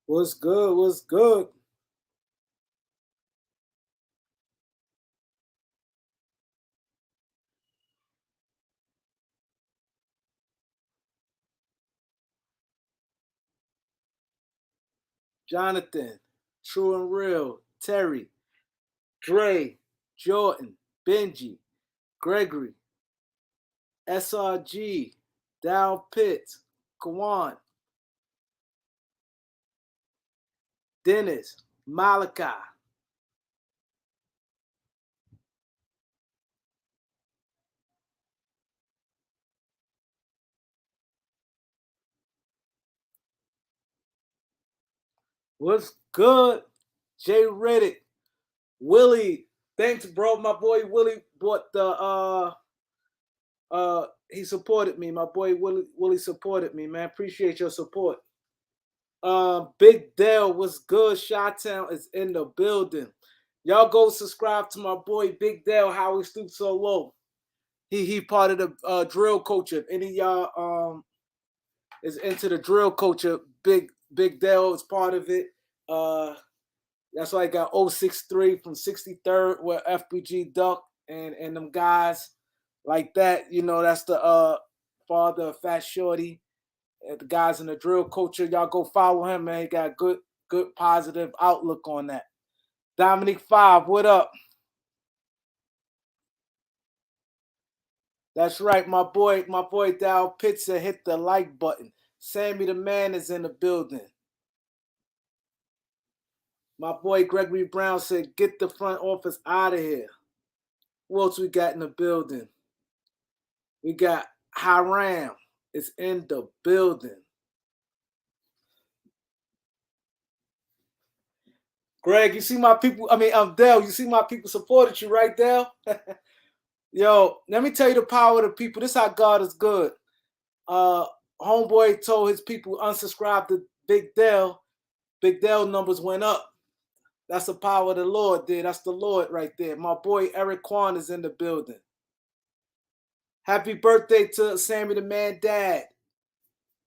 What's good? What's good? Jonathan, True and Real, Terry, Dre, Jordan, Benji, Gregory, SRG, Dow Pitts, Kawan, Dennis, Malachi. What's good? Jay Reddick, Willie. Thanks, bro. My boy Willie bought the he supported me. My boy Willie supported me, man. Appreciate your support. Big Dale was good. Chi-Town is in the building. Y'all go subscribe to my boy Big Dale. How he stooped so low. He part of the drill culture. Any of y'all is into the drill culture. Big Dale is part of it. That's why I got 063 from 63rd where FBG Duck and them guys like that. You know, that's the father of Fat Shorty. The guys in the drill culture, y'all go follow him, man. He got good positive outlook on that. Dominic Five, what up? That's right, my boy Dow Pizza hit the like button. Sammy the man is in the building. My boy Gregory Brown said, get the front office out of here. Who else we got in the building? We got Hiram is in the building. Greg, you see my people, Dale, you see my people supported you, right, Dale? Yo, let me tell you the power of the people. This is how God is good. Uh, Homeboy told his people unsubscribe to Big Dell. Big Dell numbers went up. That's the power of the Lord there. That's the Lord right there. My boy Eric Kwan is in the building. Happy birthday to Sammy the Man Dad.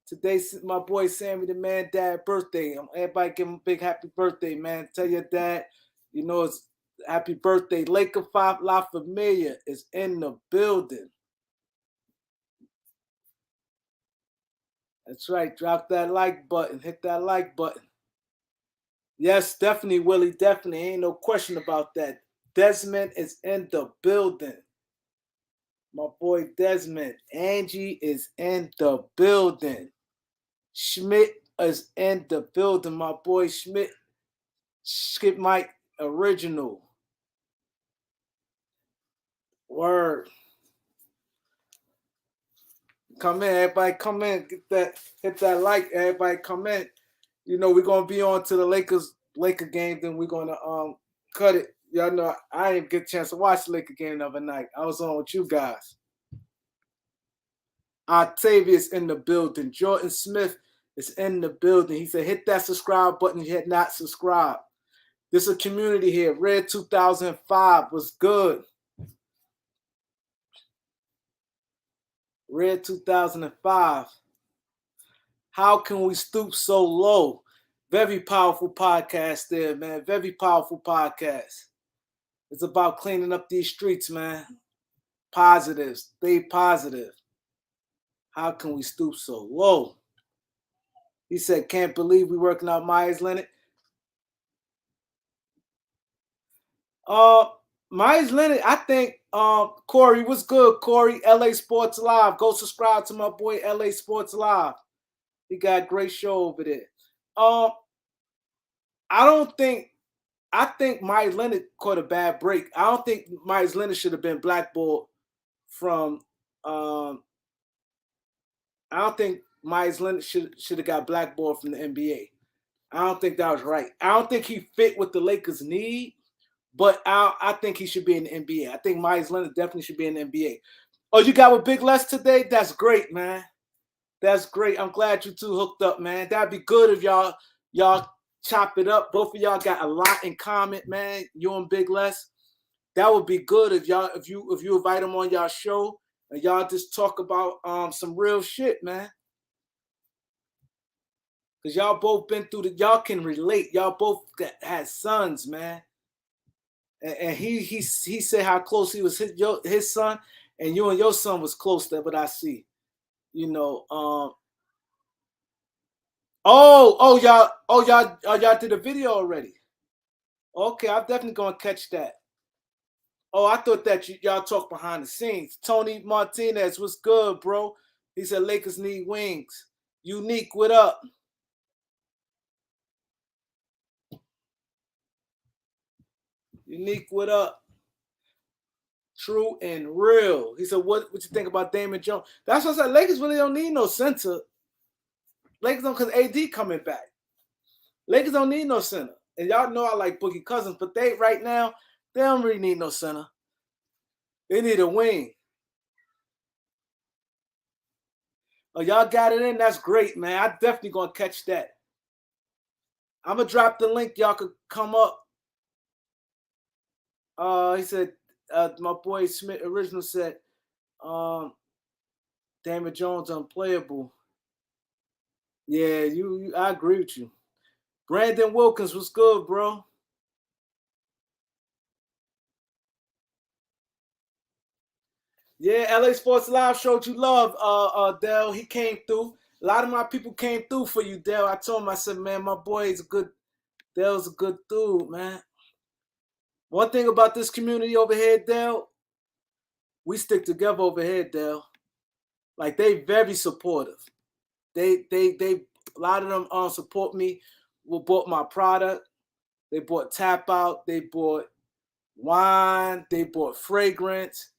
Today's my boy Sammy the Man Dad birthday. Everybody give him a big happy birthday, man. Tell your dad, you know it's happy birthday. Laker 5 La Familia is in the building. That's right. Drop that like button. Hit that like button. Yes, definitely, Willie. Definitely. Ain't no question about that. Desmond is in the building. My boy Desmond. Angie is in the building. Schmidt is in the building. My boy Schmidt. Skip Mike original. Word. Come in, everybody come in. Get that, hit that like, everybody come in. You know, we're gonna be on to the Laker game, then we're gonna cut it. Y'all know I didn't get a chance to watch the Laker game the other night. I was on with you guys. Octavius in the building. Jordan Smith is in the building. He said, hit that subscribe button if you had not subscribed. This is a community here. Red 2005 was good. Red 2005. How can we stoop so low? Very powerful podcast there, man. Very powerful podcast. It's about cleaning up these streets, man. Positive. Stay positive. How can we stoop so low? He said, can't believe we working out Myers Leonard. Uh Myers Leonard, I think Corey, what's good, Corey? LA Sports Live. Go subscribe to my boy LA Sports Live. He got a great show over there. Um, I don't think I think Myers Leonard caught a bad break. I don't think Myers Leonard should have been blackballed from I don't think Myers Leonard should have got blackballed from the NBA. I don't think that was right. I don't think he fit what the Lakers need, but I think he should be in the NBA. I think Myers Leonard definitely should be in the NBA. Oh, you got with Big Les today? That's great, man. That's great. I'm glad you two hooked up, man. That'd be good if y'all chop it up. Both of y'all got a lot in common, man. You and Big Les. That would be good if you invite them on y'all show and y'all just talk about some real shit, man. Because y'all both been through y'all can relate. Y'all both had sons, man. And he said how close he was his son, and you and your son was close. That what I see. You know, y'all did a video already. Okay, I'm definitely gonna catch that. Oh, I thought that y'all talk behind the scenes. Tony Martinez, what's good, bro? He said Lakers need wings. Unique, what up? Unique, what up? True and real. He said, what you think about Damon Jones? That's what I said. Lakers really don't need no center. Lakers don't, because AD coming back. Lakers don't need no center. And y'all know I like Boogie Cousins, but they right now, they don't really need no center. They need a wing. Oh, y'all got it in? That's great, man. I definitely gonna catch that. I'm gonna drop the link. Y'all could come up. He said, my boy Smith Original said, Damon Jones unplayable. Yeah, I agree with you. Brandon Wilkins was good, bro. Yeah, LA Sports Live showed you love, Dell. He came through. A lot of my people came through for you, Dell. I told him, I said, man, my boy is a good, Dell's a good dude, man. One thing about this community over here, Dell, we stick together over here, Dell. Like, they very supportive. They a lot of them support me. Bought my product. They bought Tap Out. They bought wine. They bought fragrance.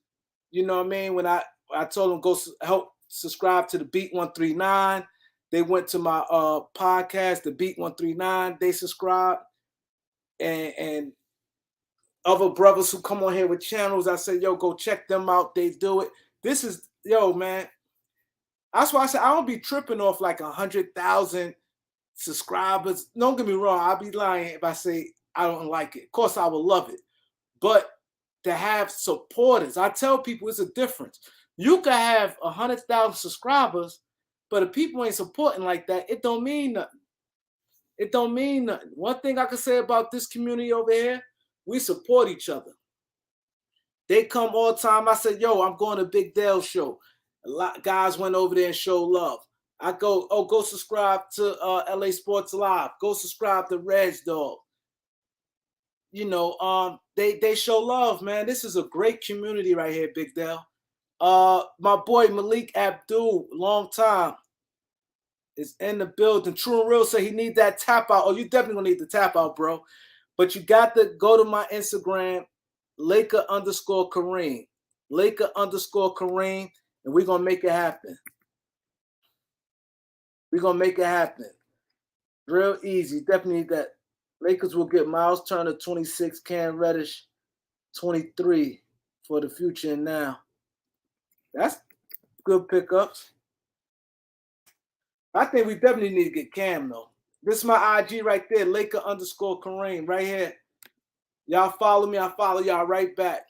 You know what I mean? When I told them go help subscribe to the Beat 139, they went to my podcast, the Beat 139. They subscribed, and other brothers who come on here with channels, I said, yo, go check them out. They do it. This is, yo, man. That's why I said I don't be tripping off like 100,000 subscribers. Don't get me wrong. I'll be lying if I say I don't like it. Of course, I will love it. But to have supporters, I tell people it's a difference. You can have 100,000 subscribers, but if people ain't supporting like that, it don't mean nothing. It don't mean nothing. One thing I can say about this community over here, we support each other. They come all the time. I said, yo, I'm going to Big Dale show. A lot of guys went over there and show love. I go, go subscribe to LA Sports Live. Go subscribe to Reg Dog. You know, they show love, man. This is a great community right here, Big Dale. My boy Malik Abdul, long time, is in the building. True and Real say he need that tap out. Oh, you definitely gonna need the tap out, bro. But you got to go to my Instagram, Laker_Kareem. Laker_Kareem, and we're gonna make it happen. We're gonna make it happen. Real easy. Definitely need that. Lakers will get Miles Turner 26, Cam Reddish 23 for the future and now. That's good pickups. I think we definitely need to get Cam though. This is my IG right there, Laker_Kareem, right here. Y'all follow me, I follow y'all right back.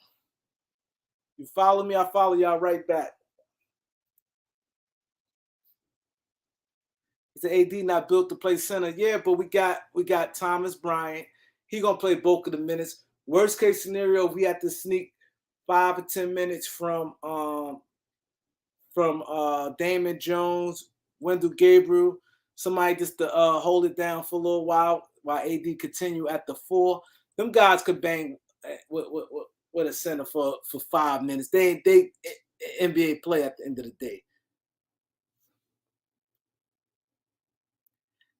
You follow me, I follow y'all right back. It's the AD not built to play center. Yeah, but we got Thomas Bryant. He gonna play bulk of the minutes. Worst case scenario, we have to sneak 5 or 10 minutes from Damon Jones, Wendell Gabriel, somebody just to hold it down for a little while AD continue at the 4. Them guys could bang with a center for 5 minutes. They NBA play at the end of the day.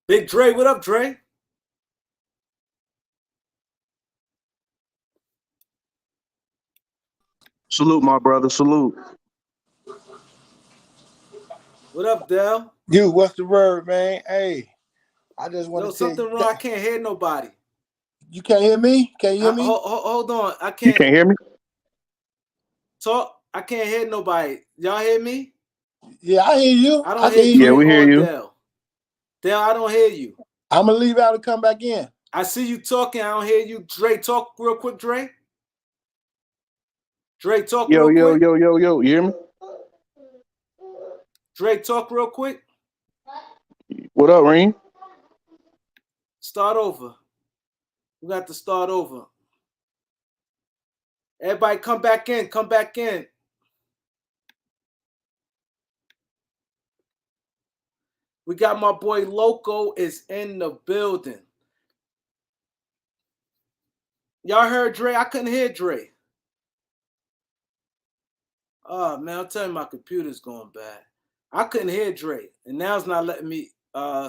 Big Dre, what up, Dre? Salute, my brother. Salute. What up, Dell? You, what's the word, man? Hey, I just want to tell something you wrong. I can't hear nobody. You can't hear me? Can you hear me? Hold on. I can't. You can't hear me? Talk. I can't hear nobody. Y'all hear me? Yeah, I hear you. I don't hear you. Yeah, we hear you. Dell, I don't hear you. I'm going to leave out and come back in. I see you talking. I don't hear you. Dre, talk real quick, Dre. Dre, talk real quick. Yo. You hear me? Dre, talk real quick. What up, Reem? Start over. We got to start over. Everybody come back in. Come back in. We got my boy Loco is in the building. Y'all heard Dre? I couldn't hear Dre. Oh, man, I'm telling you, my computer's going bad. I couldn't hear Dre, and now it's not letting me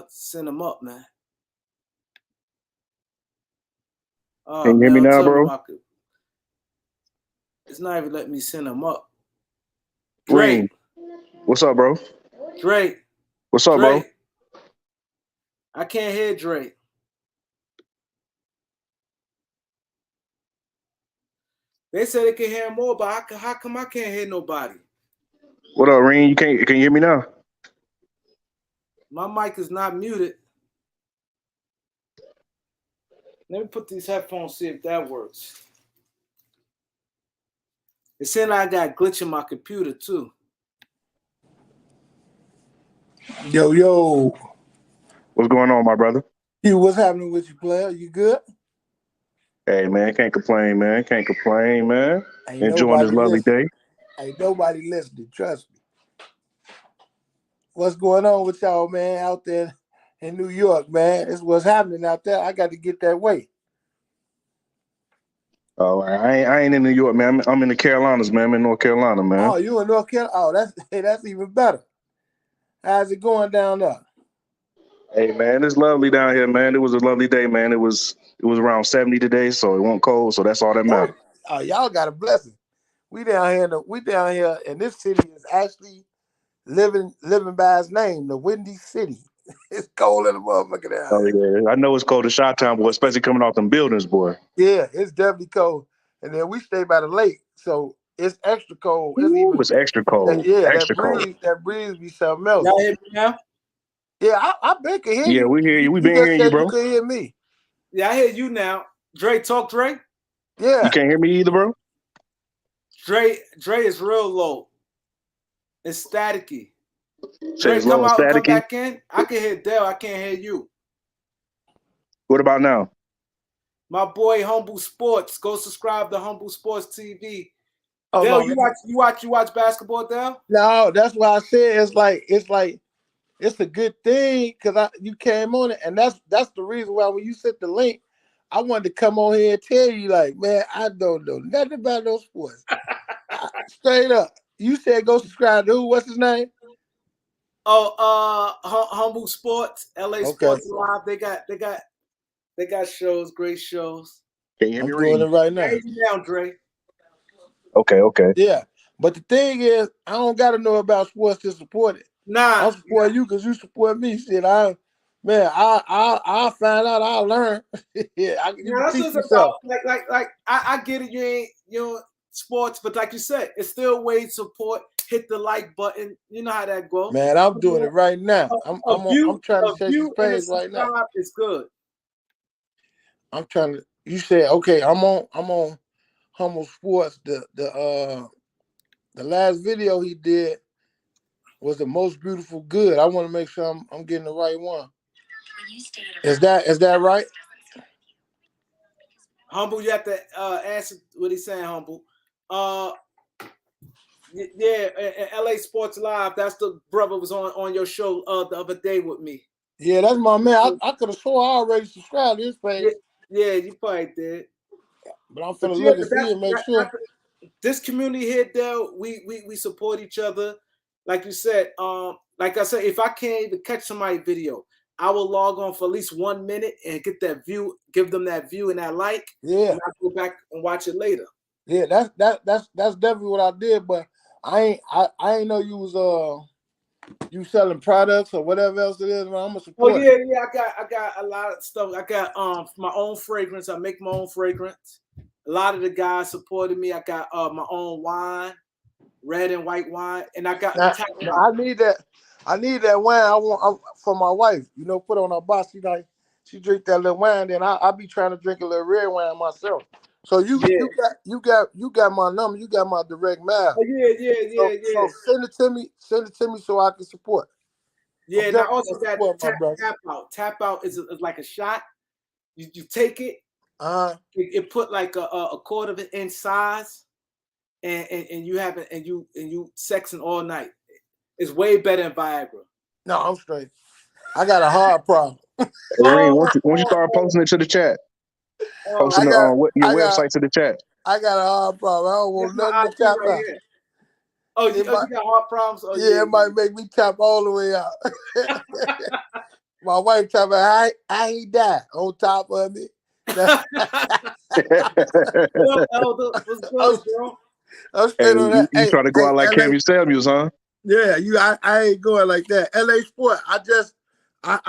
send him up, man. Oh, Can you hear man, me I'm now, telling you, bro? it's not even letting me send him up. Ring. Drake. What's up, bro? Drake. What's up, bro? I can't hear Drake. They said they can hear more, but how come I can't hear nobody? What up, Ring? Can you hear me now? My mic is not muted. Let me put these headphones, see if that works. It said I got a glitch in my computer too. Yo. What's going on, my brother? You, what's happening with you, player? You good? Hey, man, can't complain, man. Can't complain, man. Enjoying this lovely day. Ain't nobody listening, trust me. What's going on with y'all, man, out there in New York, man? It's what's happening out there. I got to get that way. Oh, I ain't in New York, man. I'm in the Carolinas, man. I'm in North Carolina, man. Oh, you in North Carolina? Oh, that's even better. How's it going down there? Hey, man, it's lovely down here, man. It was a lovely day, man. It was around 70 today, so it wasn't cold, so that's all that matters. Oh, y'all got a blessing. We down here, and this city is actually living by its name, the Windy City. It's cold in the motherfucker down Oh, yeah. I know it's cold in Chi-Town, boy, especially coming off them buildings, boy. Yeah, it's definitely cold. And then we stay by the lake, so it's extra cold. Ooh, it's extra cold. That breeze be something else. Y'all hear me now? Yeah, I bet can hear you. Yeah, we hear you. We been just hearing you, bro. You could hear me. Yeah, I hear you now. Dre, talk, Dre. Yeah. You can't hear me either, bro? Dre is real low. It's staticky. Dre, It's low come and out and come staticky. back in. I can hear Dale. I can't hear you. What about now? My boy Humble Sports. Go subscribe to Humble Sports TV. Oh, Dale, no, you watch basketball, Dale? No, that's why I said it's a good thing because you came on it, and that's the reason why when you sent the link, I wanted to come on here and tell you, like, man, I don't know nothing about those sports. Straight up. You said go subscribe to who? What's his name? Oh, Humble Sports, LA Sports Live. They got shows, great shows. Can you hear me? I'm doing it right now. Hey, you now, Dre. Okay. Yeah, but the thing is, I don't got to know about sports to support it. Nah, I'll support you because you support me. Shit, I'll find out. I'll learn. Yeah, you can teach me something. Like I get it. You ain't sports, but like you said, it's still a way to support. Hit the like button. You know how that goes. Man, I'm doing it right now. I'm trying to change his page right now. It's good. I'm trying to. You said okay. I'm on Humble Sports. The last video he did was the most beautiful good. I want to make sure I'm getting the right one. Is that right? Humble, you have to answer what he's saying. Humble. Yeah, LA Sports Live. That's the brother was on your show the other day with me. Yeah, that's my man. I could have sworn I already subscribed to his page. Yeah, you probably did. But I'm finna look and see and make sure. This community here, Dale, we support each other. Like you said, like I said, if I can't even catch somebody's video, I will log on for at least 1 minute and get that view, give them that view and that like. Yeah. And I'll go back and watch it later. Yeah, that's definitely what I did, but I ain't know you was you selling products or whatever else it is, man. I'm gonna support. Oh yeah, I got a lot of stuff. I got my own fragrance. I make my own fragrance. A lot of the guys supported me. I got my own wine, red and white wine, and I got. I need that. I need that wine. I want for my wife. You know, put on her box. She drink that little wine. Then I be trying to drink a little red wine myself. So you got my number. You got my direct mail. Oh, yeah. So send it to me. Send it to me so I can support. Yeah, and I also got tap out. Tap out is like a shot. You take it. It put like a quarter of an inch size, and you have it, and you sexing all night. It's way better than Viagra. No, I'm straight. I got a hard problem. Kareem, once you start posting it to the chat, posting your website to the chat. I got a hard problem. I don't want nothing to tap out. Here. Oh, you got heart problems? Oh, yeah, it might make me tap all the way out. My wife tell me how he died on top of me. What up, Elder? What's good, bro? I'm straight on that. You try to go out like Cammy Samuels, huh? Yeah, I ain't going like that. LA Sport, I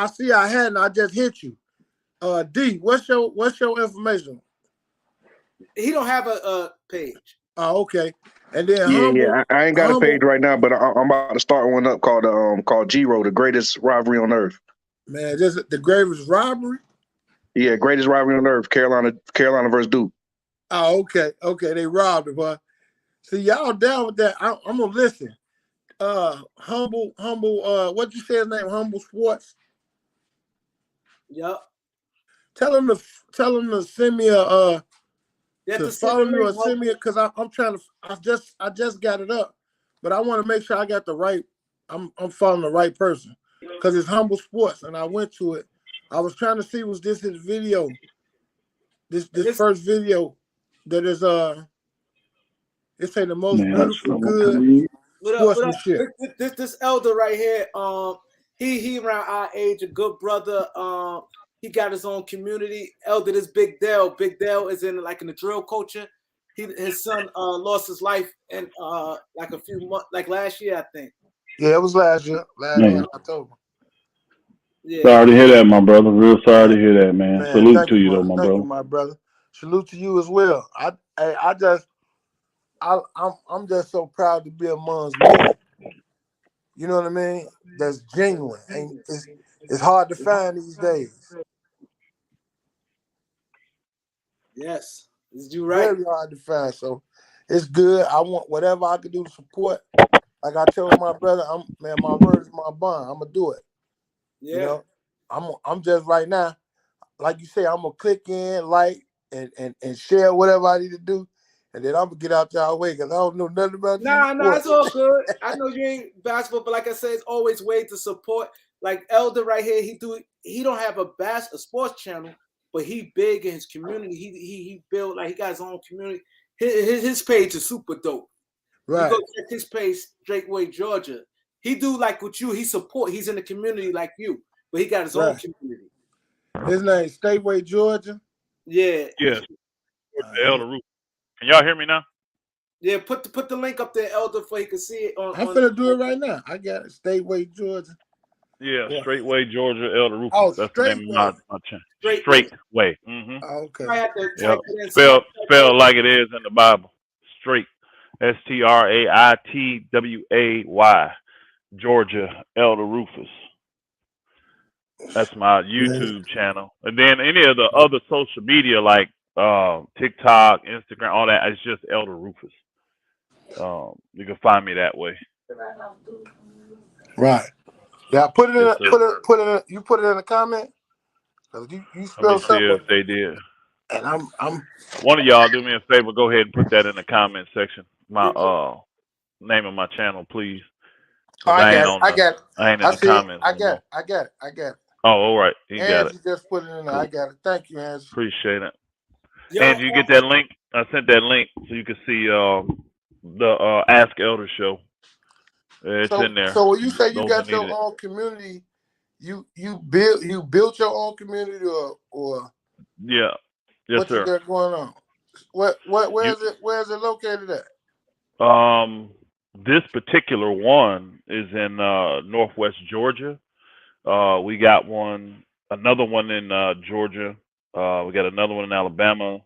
see I had and I just hit you. D, what's your information? He don't have a page. Oh, okay. And then I ain't got a page right now, but I'm about to start one up called G-Row, the greatest rivalry on earth. Man, this is the greatest rivalry? Yeah, greatest rivalry on earth, Carolina versus Duke. Oh, okay. Okay, they robbed it, but see, y'all down with that. I'm gonna listen. Humble, what you say his name? Humble Sports. Yep. Tell him to send me a to follow me or send me because I'm trying to. I just got it up, but I want to make sure I got the right. I'm following the right person because it's Humble Sports, and I went to it. I was trying to see was this his video, this first video that is it say the most beautiful good sportsmanship. This elder right here, he around our age, a good brother. He got his own community. Elder, this Big Dell. Big Dell is in the drill culture. His son lost his life in like a few months, like last year, I think. Yeah, it was last year. Last year in October. Yeah. Sorry to hear that, my brother. Real sorry to hear that, man. Salute to you, though, my brother. Thank you, my brother. Salute to you as well. I'm just so proud to be amongst men. You know what I mean? That's genuine. And it's hard to find these days. Yes, you right. Very hard to find. So it's good. I want whatever I can do to support. Like I told my brother, my word is my bond. I'm gonna do it. Yeah. You know, I'm just right now, like you say, I'm gonna click in, like, and share whatever I need to do, and then I'm gonna get out y'all way because I don't know nothing about you. Nah, it's all good. I know you ain't basketball, but like I said, it's always ways to support. Like Elder right here, he don't have a sports channel, but he big in his community. He built, like, he got his own community. His page is super dope. Right. You go check his page, Straightway Georgia. He do like with you. He's in the community like you, but he got his own community. His name Straightway Georgia. Yeah. Yes. Elder Rufus. Can y'all hear me now? Yeah, put the link up there, Elder, so he can see it. I'm finna do it right now. I got it. Straightway Georgia. Yeah, Straightway Georgia, Elder Rufus. Oh, that's the name of my channel. Straightway. Mm-hmm. Oh, okay. I have to type it in. Spell like it is in the Bible. Straight. STRAITWAY. Georgia, Elder Rufus. That's my YouTube channel. And then any of the other social media like TikTok, Instagram, all that, it's just Elder Rufus. You can find me that way. Right. Yeah, put it in. You put it in a comment. You spell something. Let me see if they did. And I'm. One of y'all do me a favor. Go ahead and put that in the comment section. My name of my channel, please. Oh, I got it. I ain't in the comments. I got it. Oh, all right. You got it. You just put it in there. I got it. Thank you, Angie. Appreciate it. And you get that link? I sent that link so you can see the Ask Elder show. It's in there. So when you say you got your own community, you built your own community or yeah. Yes, what sir. you got going on? Where is it located at? This particular one is in Northwest Georgia. We got another one in Georgia. We got another one in Alabama.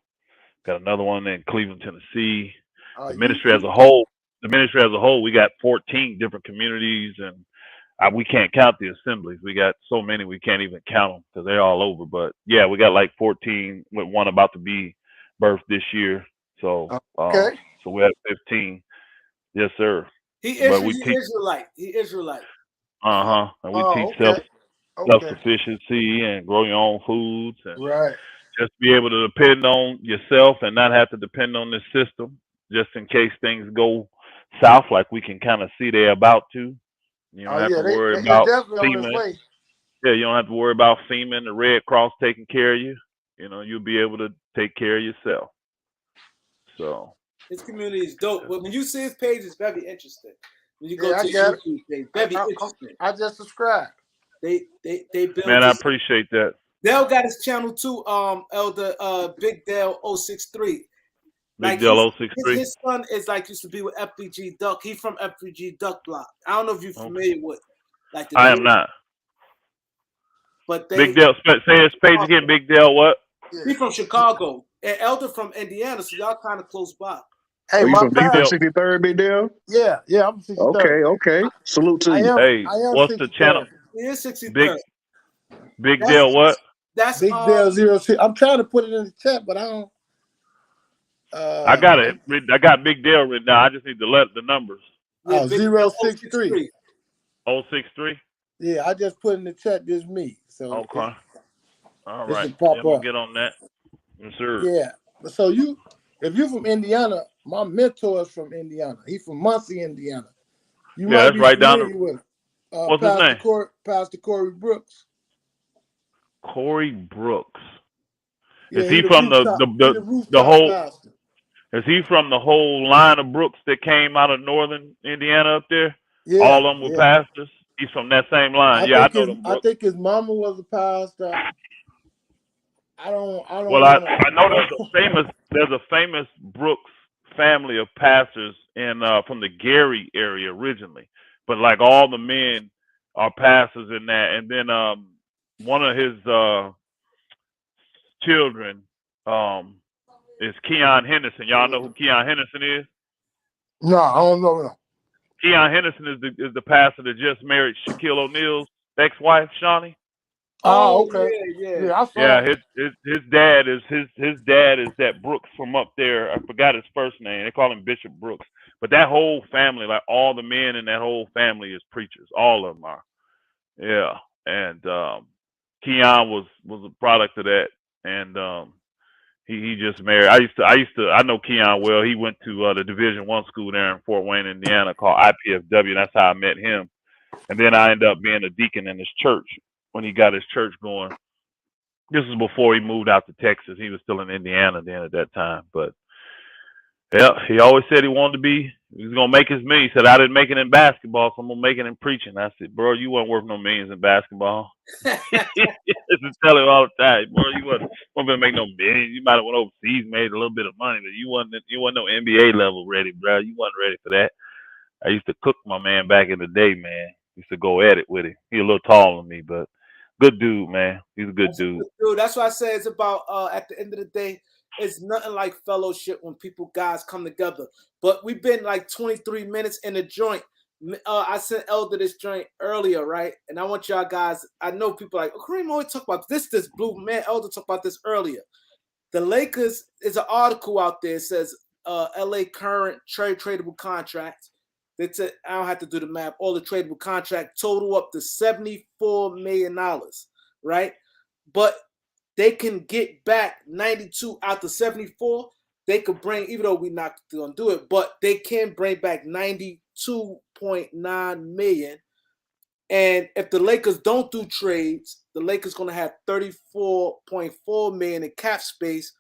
Got another one in Cleveland, Tennessee. The ministry as a whole, we got 14 different communities, and we can't count the assemblies. We got so many we can't even count them because they're all over. But yeah, we got like 14 with one about to be birthed this year. So so we have 15. Yes, sir. He Israelite. And we teach self-sufficiency and grow your own foods and Right. just be able to depend on yourself and not have to depend on this system just in case things go south like we can kind of see they're about to. You don't Oh have yeah, to worry it's about definitely on its FEMA. way. Yeah, you don't have to worry about FEMA and the Red Cross taking care of you. You know, you'll be able to take care of yourself. So his community is dope. But when you see his page, it's very interesting. When you go Yeah, to I his got it. YouTube page, very interesting. I just subscribed. They build man, I this. appreciate that. Dale got his channel too. Elder Big Dale 063. Big Like Deal 063. his son is like used to be with FBG Duck. He from FBG Duck Block. I don't know if you're familiar with like the. I am not. But Big Dale, say his page again. Big Dale, what? He from Chicago and Elder from Indiana, so y'all kind of close by. Hey, you my from 63rd, Big Deal? Yeah, I'm 63rd. Okay. Salute to you. Hey, I am what's 63rd. the channel? He is 63rd. Big Dale, what? That's Big Dale 06. I'm trying to put it in the chat, but I don't. I got it. I got Big Dale written down. I just need to let the numbers. Yeah, 063. 063. Yeah, I just put in the chat. This me. So Okay. All this right. will pop I'm gonna up. get on that. Yes, sir. Yeah. So if you're from Indiana, my mentor is from Indiana. He's from Muncie, Indiana. You might be right down familiar with what's his name? Pastor Corey Brooks. Corey Brooks. Yeah, is he from the whole? Pastor. Is he from the whole line of Brooks that came out of northern Indiana up there? Yeah, all of them were pastors. He's from that same line. I know them. I think his mama was a pastor. I don't. Well, I know there's a famous Brooks family of pastors in from the Gary area originally, but like all the men are pastors in that, and then one of his children is Keon Henderson. Y'all know who Keon Henderson is? No, I don't know. No. Keon Henderson is the pastor that just married Shaquille O'Neal's ex-wife, Shawnee. Oh, okay. Yeah. His dad is that Brooks from up there. I forgot his first name. They call him Bishop Brooks. But that whole family, like all the men in that whole family, is preachers. All of them are. Yeah. And Keon was a product of that. And he just married. I know Keon well. He went to the Division I school there in Fort Wayne, Indiana, called IPFW. That's how I met him. And then I ended up being a deacon in his church when he got his church going. This was before he moved out to Texas. He was still in Indiana then at that time. But yeah, he always said he was gonna make his million. He said, I didn't make it in basketball, so I'm gonna make it in preaching. I said, bro, you weren't worth no millions in basketball. I used to tell him all the time, bro, you wasn't gonna make no millions. You might have went overseas, made a little bit of money, but you wasn't no NBA level ready, bro. You wasn't ready for that. I used to cook my man back in the day, man. Used to go at it with him. He a little taller than me, but good dude, man. He's a good dude. That's why I say it's about at the end of the day, it's nothing like fellowship when guys come together. But we've been like 23 minutes in the joint. I sent Elder this joint earlier, right? And I want y'all guys. I know people like Kareem always talk about this blue man. Elder talked about this earlier. The Lakers is an article out there. It says LA current tradable contracts. I don't have to do the math. All the tradable contract total up to $74 million, right? But they can get back 92 out to 74. They could bring, even though we're not going to do it, but they can bring back 92.9 million. And if the Lakers don't do trades, the Lakers going to have 34.4 million in cap space.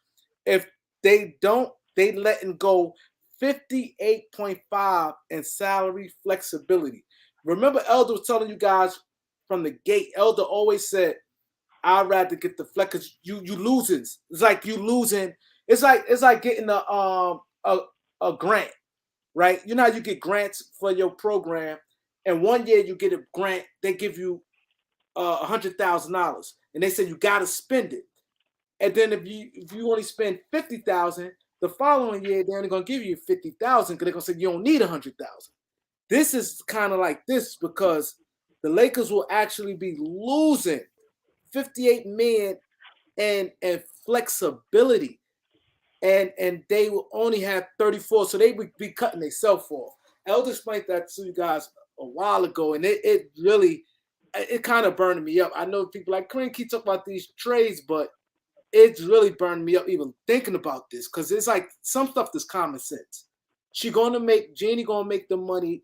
If they don't, they letting go 58.5 in salary flexibility. Remember, Elder was telling you guys from the gate. Elder always said, "I'd rather get the flex because you losing. It's like you losing. It's like getting a grant, right? You know how you get grants for your program, and 1 year you get a grant, they give you $100,000, and they say you got to spend it. And then if you only spend $50,000. The following year, they're only going to give you $50,000 because they're going to say you don't need $100,000. This is kind of like this because the Lakers will actually be losing 58 million and flexibility, and they will only have 34, so they would be cutting themselves off. Elder explained that to you guys a while ago, and it really it kind of burned me up. I know people like Kareem keep talking about these trades, but it's really burned me up even thinking about this because it's like some stuff that's common sense. Jeannie gonna make the money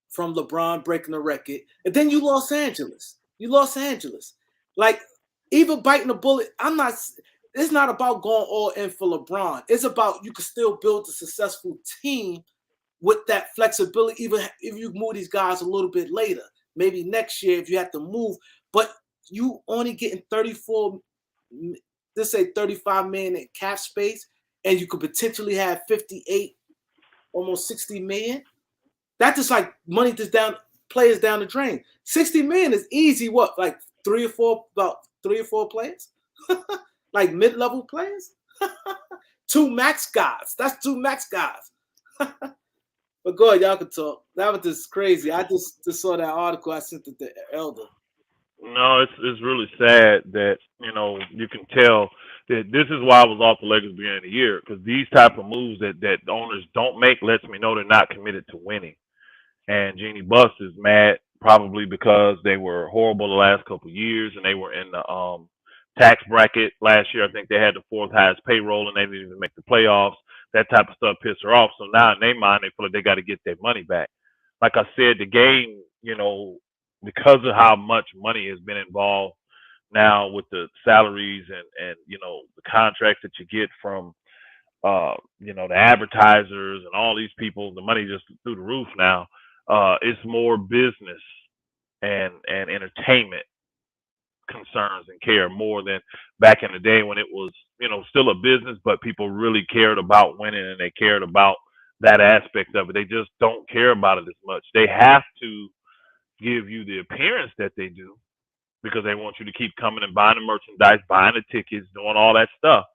from LeBron breaking the record, and then you Los Angeles. Like even biting the bullet. It's not about going all in for LeBron. It's about you can still build a successful team with that flexibility, even if you move these guys a little bit later, maybe next year if you have to move. But you only getting 34, let's say 35 million in cap space, and you could potentially have 58, almost 60 million. That's just like money just players down the drain. 60 million is easy. What, like about three or four players, like mid-level players, two max guys. That's two max guys. But go ahead, y'all can talk. That was just crazy. I just saw that article. I sent it to Elder. No, it's really sad that you can tell that this is why I was off the Lakers beginning of the year, because these type of moves that owners don't make lets me know they're not committed to winning. And Jeannie Buss is mad probably because they were horrible the last couple of years and they were in the tax bracket last year. I think they had the fourth highest payroll and they didn't even make the playoffs. That type of stuff pissed her off. So now in their mind, they feel like they got to get their money back. Like I said, the game, because of how much money has been involved now with the salaries and the contracts that you get from the advertisers and all these people, the money just through the roof now. It's more business and entertainment concerns and care more than back in the day when it was, still a business, but people really cared about winning and they cared about that aspect of it. They just don't care about it as much. They have to give you the appearance that they do because they want you to keep coming and buying the merchandise, buying the tickets, doing all that stuff,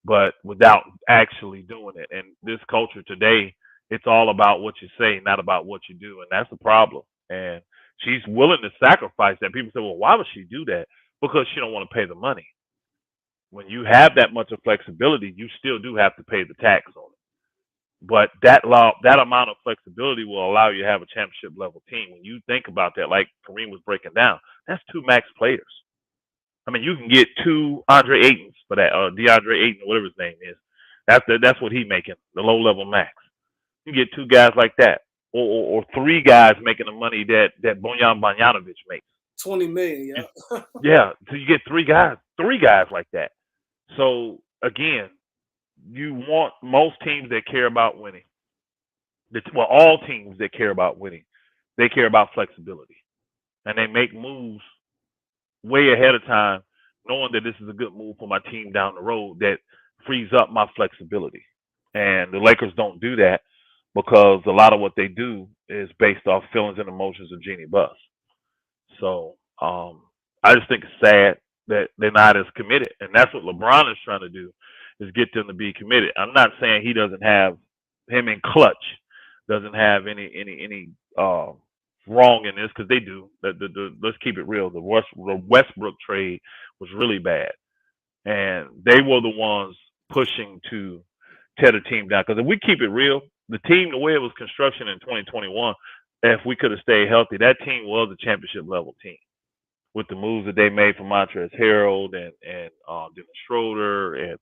but without actually doing it. And this culture today, it's all about what you say, not about what you do. And that's the problem. And she's willing to sacrifice that. People say, well, why would she do that? Because she don't want to pay the money. When you have that much of flexibility, you still do have to pay the tax on it. But that amount of flexibility will allow you to have a championship level team. When you think about that, like Kareem was breaking down, that's two max players. I mean, you can get two Andre Aytons for that, or DeAndre Ayton, whatever his name is. That's what he's making, the low level max. You get two guys like that, or three guys making the money that Bojan Bogdanovic makes. 20 million, yeah. Yeah, so you get three guys like that. So again, you want most teams that care about winning. All teams that care about winning, they care about flexibility, and they make moves way ahead of time, knowing that this is a good move for my team down the road that frees up my flexibility. And the Lakers don't do that because a lot of what they do is based off feelings and emotions of Jeannie Buss. So I just think it's sad that they're not as committed. And that's what LeBron is trying to do, is get them to be committed. I'm not saying he doesn't have, him in clutch doesn't have any wrong in this, because they do. Let's keep it real. The Westbrook trade was really bad. And they were the ones pushing to tear the team down. Because if we keep it real, the team, the way it was construction in 2021, if we could have stayed healthy, that team was a championship level team. With the moves that they made for Montrezl Harrell and Dennis Schroeder and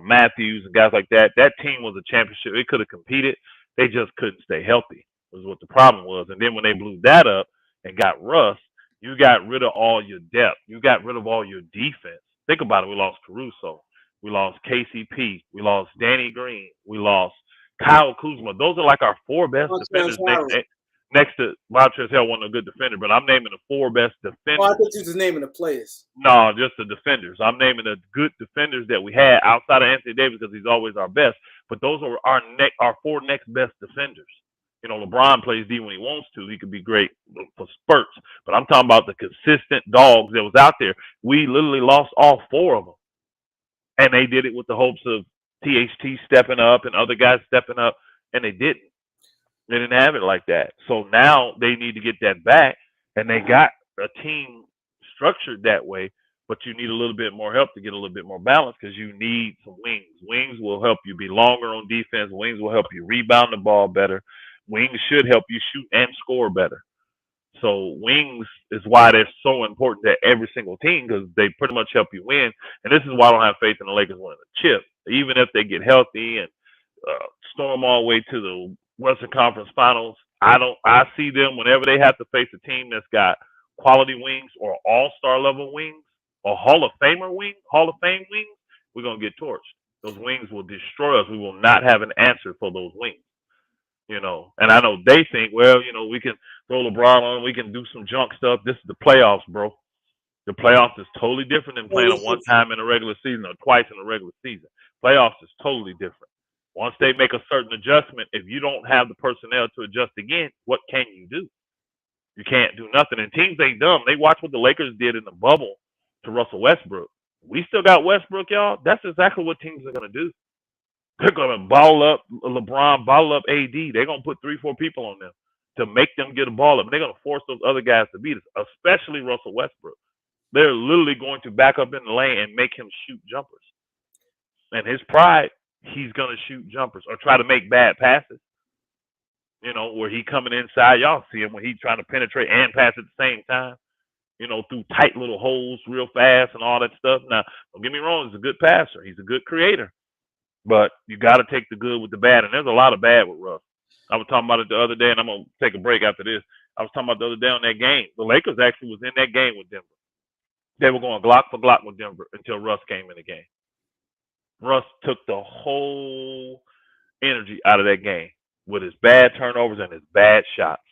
Matthews and guys like that, that team was a championship. It could have competed. They just couldn't stay healthy, was what the problem was. And then when they blew that up and got Russ, you got rid of all your depth. You got rid of all your defense. Think about it. We lost Caruso. We lost KCP. We lost Danny Green. We lost Kyle Kuzma. Those are like our four best defenders next to Montrezl Harrell, wasn't a good defender, but I'm naming the four best defenders. Oh, I thought you were just naming the players. No, just the defenders. I'm naming the good defenders that we had outside of Anthony Davis because he's always our best. But those are our four next best defenders. LeBron plays D when he wants to. He could be great for spurts. But I'm talking about the consistent dogs that was out there. We literally lost all four of them. And they did it with the hopes of THT stepping up and other guys stepping up, and they didn't. They didn't have it like that. So now they need to get that back, and they got a team structured that way, but you need a little bit more help to get a little bit more balance because you need some wings. Wings will help you be longer on defense. Wings will help you rebound the ball better. Wings should help you shoot and score better. So wings is why they're so important to every single team, because they pretty much help you win. And this is why I don't have faith in the Lakers winning the chip, even if they get healthy and storm all the way to the Western Conference Finals. I see them whenever they have to face a team that's got quality wings or all-star level wings or Hall of Fame wings. We're gonna get torched. Those wings will destroy us. We will not have an answer for those wings. And I know they think, well, we can throw LeBron on, we can do some junk stuff. This is the playoffs, bro. The playoffs is totally different than playing one time in a regular season or twice in a regular season. Playoffs is totally different. Once they make a certain adjustment, if you don't have the personnel to adjust again, what can you do? You can't do nothing. And teams ain't dumb. They watch what the Lakers did in the bubble to Russell Westbrook. We still got Westbrook, y'all. That's exactly what teams are going to do. They're going to ball up LeBron, ball up AD. They're going to put 3-4 people on them to make them get a ball up. And they're going to force those other guys to beat us, especially Russell Westbrook. They're literally going to back up in the lane and make him shoot jumpers. And his pride, he's going to shoot jumpers or try to make bad passes. Where he coming inside. Y'all see him when he's trying to penetrate and pass at the same time. Through tight little holes real fast and all that stuff. Now, don't get me wrong, he's a good passer. He's a good creator. But you got to take the good with the bad. And there's a lot of bad with Russ. I was talking about it the other day, and I'm going to take a break after this. I was talking about the other day on that game. The Lakers actually was in that game with Denver. They were going Glock for Glock with Denver until Russ came in the game. Russ took the whole energy out of that game with his bad turnovers and his bad shots.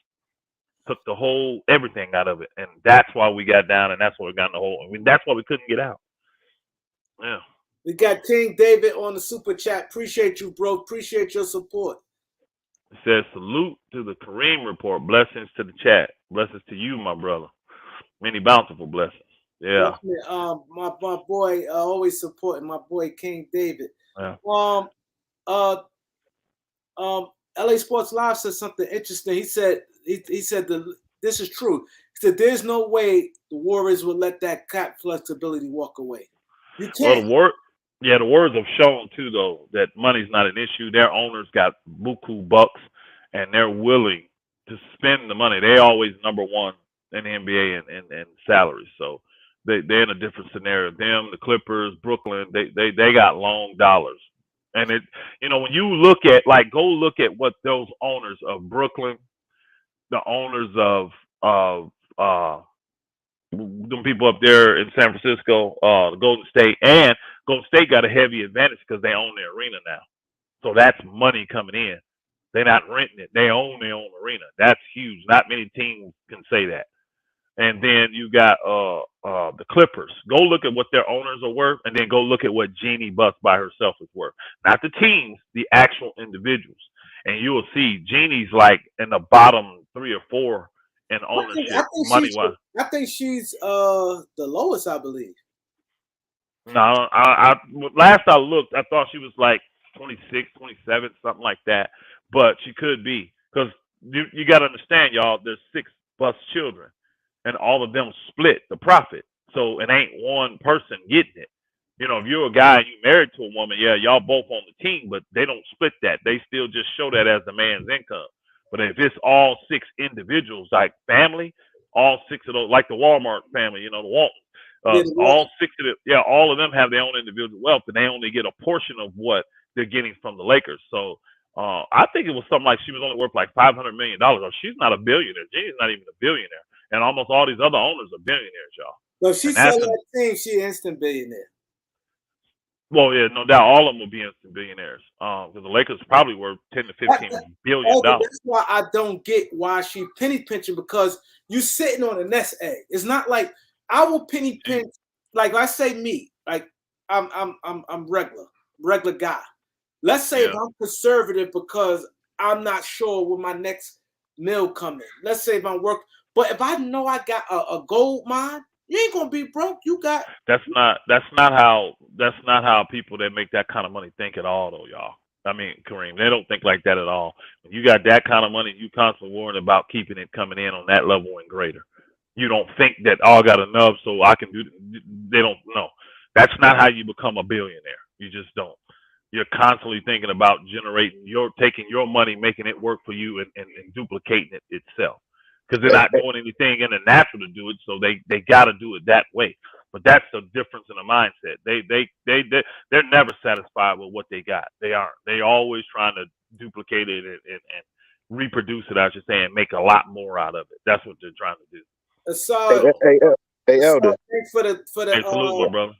Took the whole everything out of it. And that's why we got down, and that's why we got in the hole. That's why we couldn't get out. Yeah. We got King David on the super chat. Appreciate you, bro. Appreciate your support. It says, salute to the Kareem report. Blessings to the chat. Blessings to you, my brother. Many bountiful blessings. Yeah. My boy always supporting my boy King David. Yeah. LA Sports Live said something interesting. He said this is true. He said there's no way the Warriors would let that cap flexibility walk away. You can't. Well, the words have shown too, though, that money's not an issue. Their owners got buku bucks, and they're willing to spend the money. They always number one in the NBA and salaries. So they're in a different scenario. Them, the Clippers, Brooklyn, they got long dollars. And when you look at, go look at what those owners of Brooklyn, the owners of them people up there in San Francisco, Golden State got a heavy advantage because they own their arena now. So that's money coming in. They're not renting it. They own their own arena. That's huge. Not many teams can say that. And then you got the Clippers. Go look at what their owners are worth, and then go look at what Jeannie Buss by herself is worth. Not the teams, the actual individuals. And you will see Jeannie's in the bottom 3 or 4 in ownership, money-wise. I think she's the lowest, I believe. No, I last I looked, I thought she was 26, 27, something like that. But she could be, because you got to understand, y'all. There's 6 Buss children, and all of them split the profit. So it ain't one person getting it. If you're a guy and you married to a woman, yeah, y'all both on the team, but they don't split that. They still just show that as the man's income. But if it's all 6 individuals, like family, all 6 of those, like the Walmart family, the Walton, all 6 of them, all of them have their own individual wealth, and they only get a portion of what they're getting from the Lakers. So I think it was something like she was only worth $500 million. Or she's not a billionaire. Jeannie's not even a billionaire. And almost all these other owners are billionaires, y'all. So if she sells that team, she's an instant billionaire. Well, yeah, no doubt, all of them will be instant billionaires. Because the Lakers probably worth $10 to $15 billion. That's why I don't get why she penny pinching, because you sitting on a nest egg. It's not like I will penny pinch. Like I say, me, I'm regular guy. Let's say if I'm conservative because I'm not sure when my next meal coming. Let's say if I'm working, but if I know I got a gold mine, you ain't gonna be broke. You got that's not how people that make that kind of money think at all, though, y'all. I mean, Kareem, they don't think like that at all. When you got that kind of money, you constantly worrying about keeping it coming in on that level and greater. You don't think that, I got enough so I can do. They don't know. That's not how you become a billionaire. You just don't. You're constantly thinking about taking your money, making it work for you, and duplicating it itself. because they're not doing anything in the natural to do it, so they got to do it that way. But that's the difference in the mindset. They're never satisfied with what they got. They aren't. They always trying to duplicate it and reproduce it, I should say, and make a lot more out of it. That's what they're trying to do. Assad, Hey, Elder. thanks for the Hey, salute, my brother.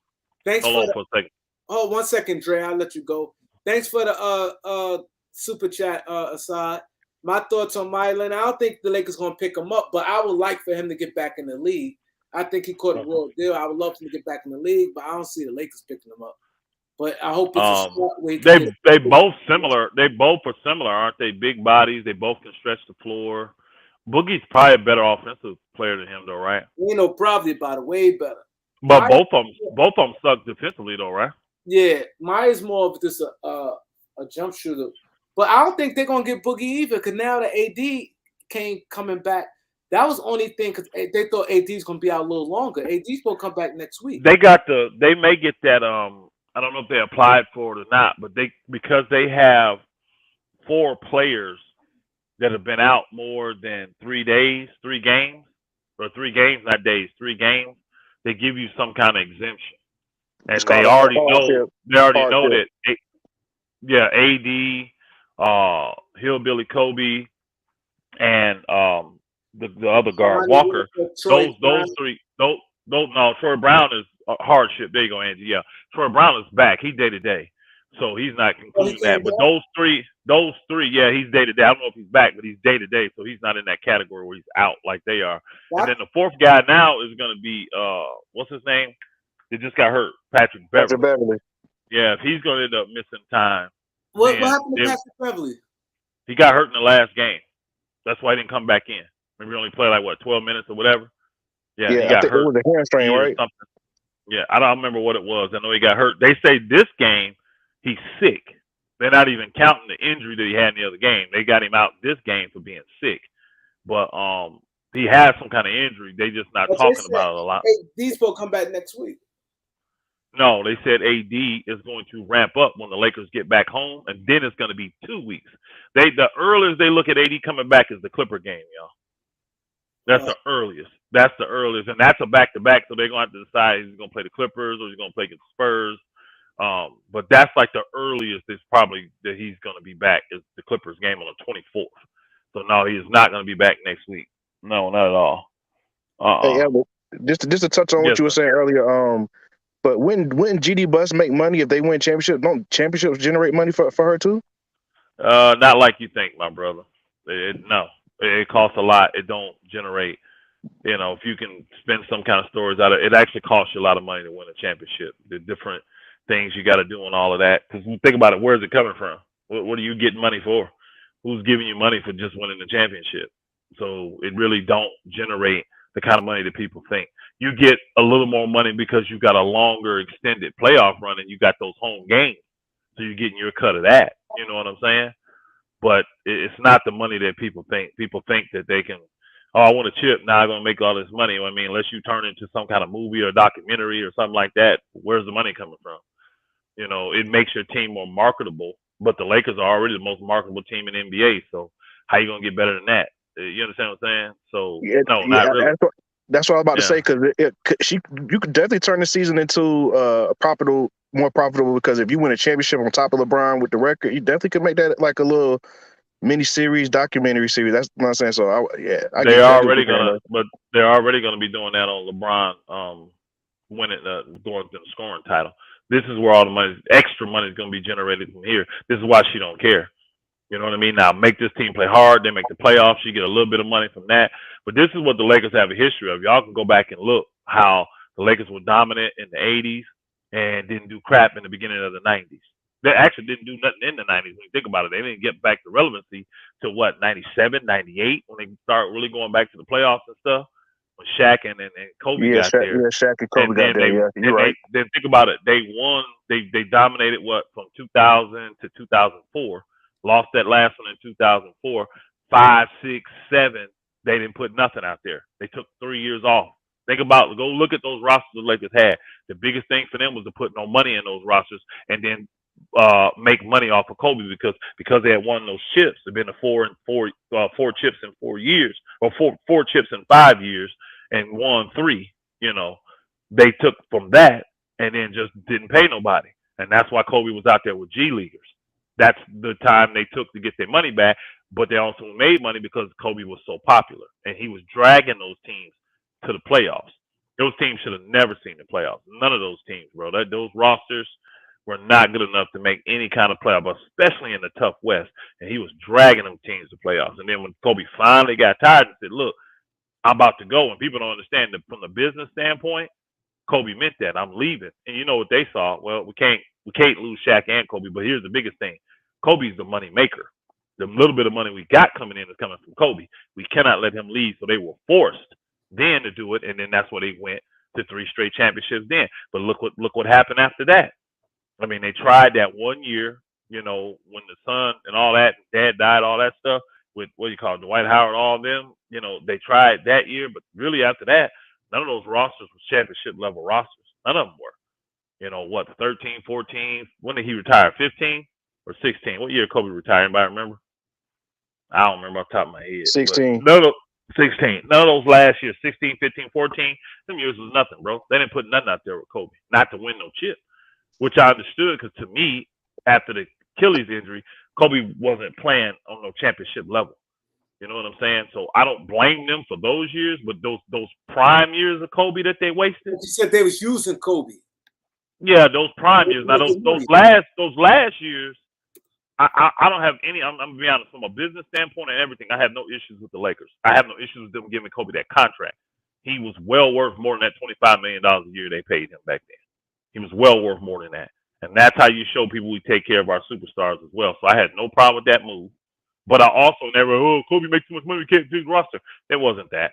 Thanks Hold for on for a second. Oh, 1 second, Dre. I'll let you go. Thanks for the super chat, Assad. My thoughts on Mylan. I don't think the Lakers gonna pick him up, but I would like for him to get back in the league. I think he caught a real deal. I would love for him to get back in the league, but I don't see the Lakers picking him up. But I hope it's a short way. They both similar. They both are similar, aren't they? Big bodies. They both can stretch the floor. Boogie's probably a better offensive player than him, though, right? Ain't no probably about it. Way better. But both of them suck defensively, though, right? Yeah, Myers more of just a jump shooter. But I don't think they're gonna get Boogie either, because now the AD coming back. That was the only thing, because they thought AD's gonna be out a little longer. AD's supposed to come back next week. They may get that. I don't know if they applied for it or not, but because they have 4 players that have been out more than 3 days, 3 games, or 3 games, not days, 3 games. They give you some kind of exemption, and they already know that. Yeah, AD, Hillbilly Kobe, and the other guard Walker. Those 3. No, Troy Brown is a hardship. There you go, Angie. Yeah, Troy Brown is back. He's day to day, so he's not concluding that. But those three, yeah, he's day to day. I don't know if he's back, but he's day to day, so he's not in that category where he's out like they are. And then the 4th guy now is going to be what's his name? They just got hurt, Patrick Beverly. Yeah, if he's going to end up missing time. What happened to Patrick Beverly? He got hurt in the last game. That's why he didn't come back in. Maybe he only played 12 minutes or whatever. Yeah, he got hurt. It was a hamstring, right? Yeah, I don't remember what it was. I know he got hurt. They say this game he's sick. They're not even counting the injury that he had in the other game. They got him out this game for being sick. But he has some kind of injury. They just not talking about it a lot. AD's supposed to come back next week. No, they said AD is going to ramp up when the Lakers get back home, and then it's going to be 2 weeks. The earliest they look at AD coming back is the Clipper game, y'all. That's the earliest. That's the earliest, and that's a back-to-back, so they're going to have to decide he's going to play the Clippers or he's going to play against the Spurs. But that's like the earliest is probably that he's going to be back is the Clippers game on the 24th. So, no, he is not going to be back next week. No, not at all. Hey, Albert, just to touch on what you were saying earlier, but wouldn't GD Bus make money if they win championship? Don't championships generate money for her too? Not like you think, my brother. No, it costs a lot. It don't generate. If you can spend some kind of stories out of it, actually costs you a lot of money to win a championship. The different things you got to do and all of that. Because when you think about it, where's it coming from? What are you getting money for? Who's giving you money for just winning the championship? So it really don't generate the kind of money that people think. You get a little more money because you got a longer extended playoff run and you got those home games. So you're getting your cut of that. You know what I'm saying? But it's not the money that people think. People think that they can, I want a chip. Now I'm going to make all this money. I mean, unless you turn into some kind of movie or documentary or something like that, where's the money coming from? It makes your team more marketable. But the Lakers are already the most marketable team in the NBA. So how you going to get better than that? You understand what I'm saying? So, no, not really. That's what I was about to say, because you could definitely turn the season into more profitable, because if you win a championship on top of LeBron with the record, you definitely could make that like a little mini series, documentary series. That's what I'm saying. So they're already gonna be doing that on LeBron winning going to the scoring title. This is where all the extra money is gonna be generated from here. This is why she don't care. You know what I mean? Now, make this team play hard. They make the playoffs. You get a little bit of money from that. But this is what the Lakers have a history of. Y'all can go back and look how the Lakers were dominant in the 80s and didn't do crap in the beginning of the 90s. They actually didn't do nothing in the 90s when you think about it. They didn't get back to relevancy till, 97, 98, when they start really going back to the playoffs and stuff, when Shaq and Kobe got there. Yeah, Shaq and Kobe got there. You're right. Then think about it. They won. They dominated, from 2000 to 2004. Lost that last one in 2004. 5, 6, 7. They didn't put nothing out there. They took 3 years off. Go look at those rosters the Lakers had. The biggest thing for them was to put no money in those rosters and then make money off of Kobe because they had won those chips. They've been to four chips in 4 years, or four chips in 5 years, and won 3. You know, they took from that and then just didn't pay nobody, and that's why Kobe was out there with G Leaguers. That's the time they took to get their money back, but they also made money because Kobe was so popular and he was dragging those teams to the playoffs. Those teams should have never seen the playoffs. None of those teams, bro. Those rosters were not good enough to make any kind of playoff, especially in the tough West. And he was dragging them teams to playoffs. And then when Kobe finally got tired and said, "Look, I'm about to go," and people don't understand that from the business standpoint, Kobe meant that. I'm leaving. And you know what they saw? Well, we can't lose Shaq and Kobe. But here's the biggest thing: Kobe's the money maker. The little bit of money we got coming in is coming from Kobe. We cannot let him leave. So they were forced then to do it, and then that's where they went to 3 straight championships then. But look what happened after that. I mean, they tried that 1 year, you know, when the son and all that, dad died, all that stuff with what do you call it, Dwight Howard, all of them. You know, they tried that year, but really after that, none of those rosters were championship level rosters. None of them were. You know what? 13, 14. When did he retire? 15 or 16? What year Kobe retired? Anybody remember? I don't remember off the top of my head. 16. No, 16. None of those last years, 16, 15, 14, them years was nothing, bro. They didn't put nothing out there with Kobe, not to win no chip, which I understood because to me, after the Achilles injury, Kobe wasn't playing on no championship level. You know what I'm saying? So I don't blame them for those years, but those prime years of Kobe that they wasted. You said they was using Kobe. Yeah, those prime years. Now those last years, I don't have any. I'm gonna be honest, from a business standpoint and everything, I have no issues with the Lakers. I have no issues with them giving Kobe that contract. He was well worth more than that $25 million a year they paid him back then. He was well worth more than that. And that's how you show people we take care of our superstars as well. So I had no problem with that move. But I also never, Kobe makes too much money, we can't do his roster. It wasn't that.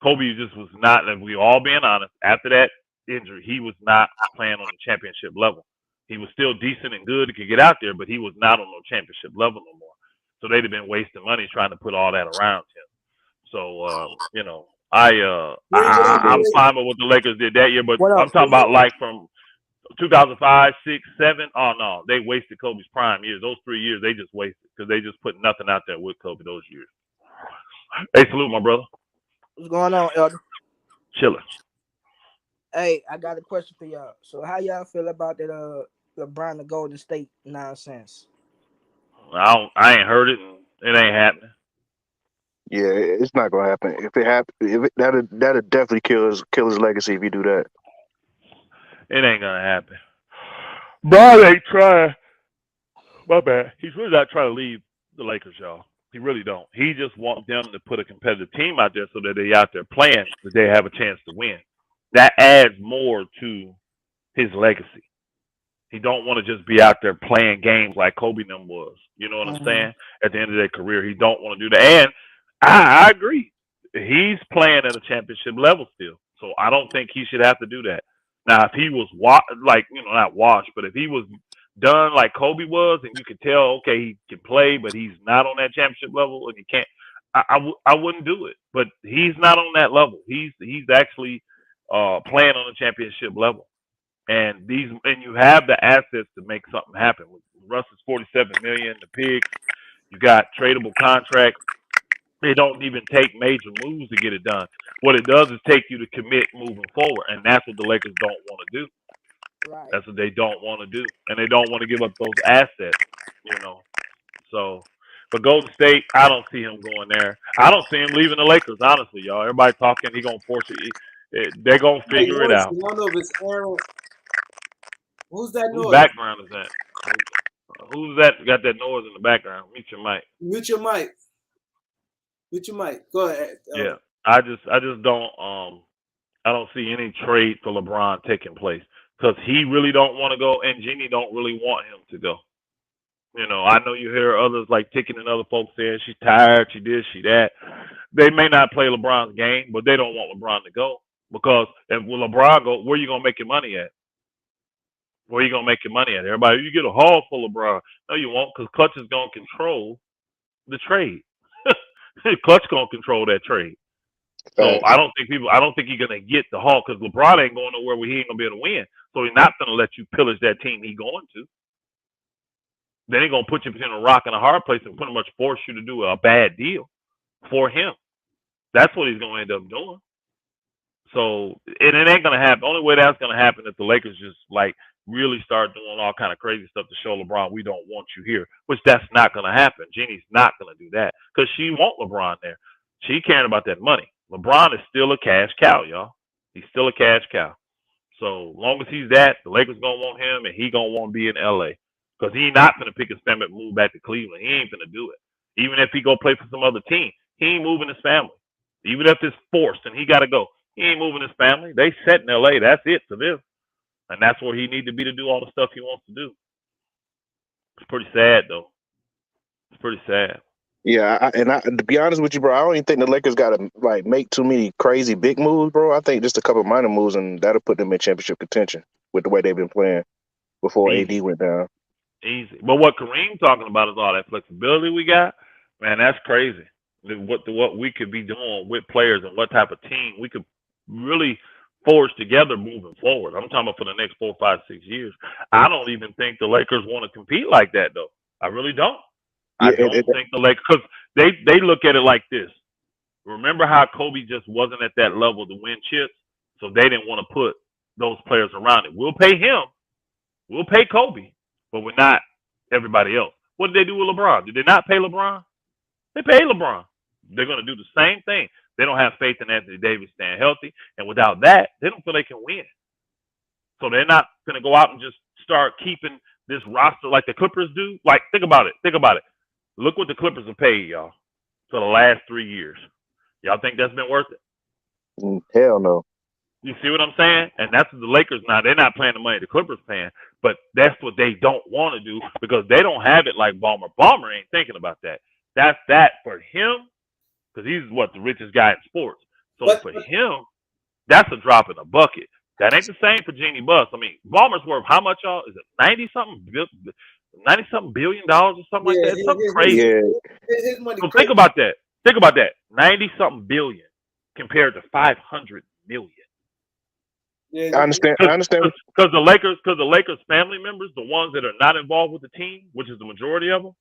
Kobe just was not, and we all being honest, after that injury, he was not playing on the championship level. He was still decent and good, he could get out there, but he was not on no championship level no more. So they'd have been wasting money trying to put all that around him. So, you know, I'm fine with what the Lakers did that year, but I'm talking about like from 2005, 6, 7. Oh no, they wasted Kobe's prime years. Those 3 years they just wasted because they just put nothing out there with Kobe those years. Hey, salute, my brother. What's going on, Elder? Chilling. Hey, I got a question for y'all. So, how y'all feel about that LeBron to Golden State nonsense? I ain't heard it, and it ain't happening. Yeah, it's not gonna happen. If it happens, that'll definitely kill his legacy if you do that. It ain't gonna happen. Bro, ain't trying. My bad. He's really not trying to leave the Lakers, y'all. He really don't. He just wants them to put a competitive team out there so that they out there playing, that they have a chance to win. That adds more to his legacy. He don't want to just be out there playing games like Kobe them was. You know what I'm saying? At the end of their career, he don't want to do that. And I agree. He's playing at a championship level still. So I don't think he should have to do that. Now, if he was not washed, but if he was done like Kobe was, and you could tell, okay, he can play, but he's not on that championship level, and you can't, I wouldn't do it. But he's not on that level. He's actually playing on a championship level, and you have the assets to make something happen. With Russ's $47 million, the picks, you got tradable contracts. They don't even take major moves to get it done. What it does is take you to commit moving forward, and that's what the Lakers don't want to do. Right. That's what they don't want to do, and they don't want to give up those assets, you know. So, but Golden State, I don't see him going there. I don't see him leaving the Lakers, honestly, y'all. Everybody talking, he gonna force it. They're gonna figure it out. One of his Aaron. Who's that noise? Whose background is that? Who's that? Got that noise in the background? Mute your mic. Mute your mic. Mute your mic. Go ahead. Yeah, I just don't. I don't see any trade for LeBron taking place because he really don't want to go, and Jeannie don't really want him to go. You know, I know you hear others like Ticket and other folks saying she's tired, she this, she that. They may not play LeBron's game, but they don't want LeBron to go because if LeBron go, where you gonna make your money at? Where you gonna make your money at? Everybody, you get a haul for LeBron. No, you won't, because Clutch is gonna control the trade. Clutch gonna control that trade. So I don't think he's gonna get the haul because LeBron ain't going nowhere where he ain't gonna be able to win. So he's not gonna let you pillage that team he's going to. Then they're gonna put you between a rock and a hard place and pretty much force you to do a bad deal for him. That's what he's gonna end up doing. So and it ain't gonna happen. The only way that's gonna happen is the Lakers just like really start doing all kind of crazy stuff to show LeBron we don't want you here, which that's not gonna happen. Jeannie's not gonna do that because she want LeBron there. She caring about that money. LeBron is still a cash cow, y'all. He's still a cash cow. So long as he's that, the Lakers gonna want him, and he gonna want to be in LA because he not gonna pick his family and move back to Cleveland. He ain't gonna do it. Even if he go play for some other team, he ain't moving his family. Even if it's forced and he gotta go, he ain't moving his family. They set in LA. That's it for them, and that's where he need to be to do all the stuff he wants to do. It's pretty sad though. It's pretty sad. Yeah, to be honest with you, bro, I don't even think the Lakers got to like make too many crazy big moves, bro. I think just a couple minor moves, and that'll put them in championship contention with the way they've been playing before AD went down. Easy. But what Kareem talking about is all that flexibility we got. Man, that's crazy. What we could be doing with players and what type of team we could really forge together moving forward. I'm talking about for the next 4, 5, 6 years. I don't even think the Lakers want to compete like that, though. I really don't. I don't think the Lakers, because they look at it like this. Remember how Kobe just wasn't at that level to win chips, so they didn't want to put those players around it. We'll pay him, we'll pay Kobe, but we're not everybody else. What did they do with LeBron? Did they not pay LeBron? They paid LeBron. They're going to do the same thing. They don't have faith in Anthony Davis staying healthy, and without that, they don't feel they can win. So they're not going to go out and just start keeping this roster like the Clippers do. Like, think about it. Think about it. Look what the Clippers have paid, y'all, for the last 3 years. Y'all think that's been worth it? Hell no. You see what I'm saying? And that's what the Lakers now. They're not paying the money the Clippers paying, but that's what they don't want to do because they don't have it like Ballmer. Ballmer ain't thinking about that. That's that for him because he's the richest guy in sports. So for him, that's a drop in the bucket. That ain't the same for Jeannie Buss. I mean, Ballmer's worth how much, y'all? Is it $90-something billion or something like that? It's something crazy. His money so crazy. Think about that. Think about that. 90-something billion compared to 500 million. Yeah, I understand. Because the Lakers family members, the ones that are not involved with the team, which is the majority of them,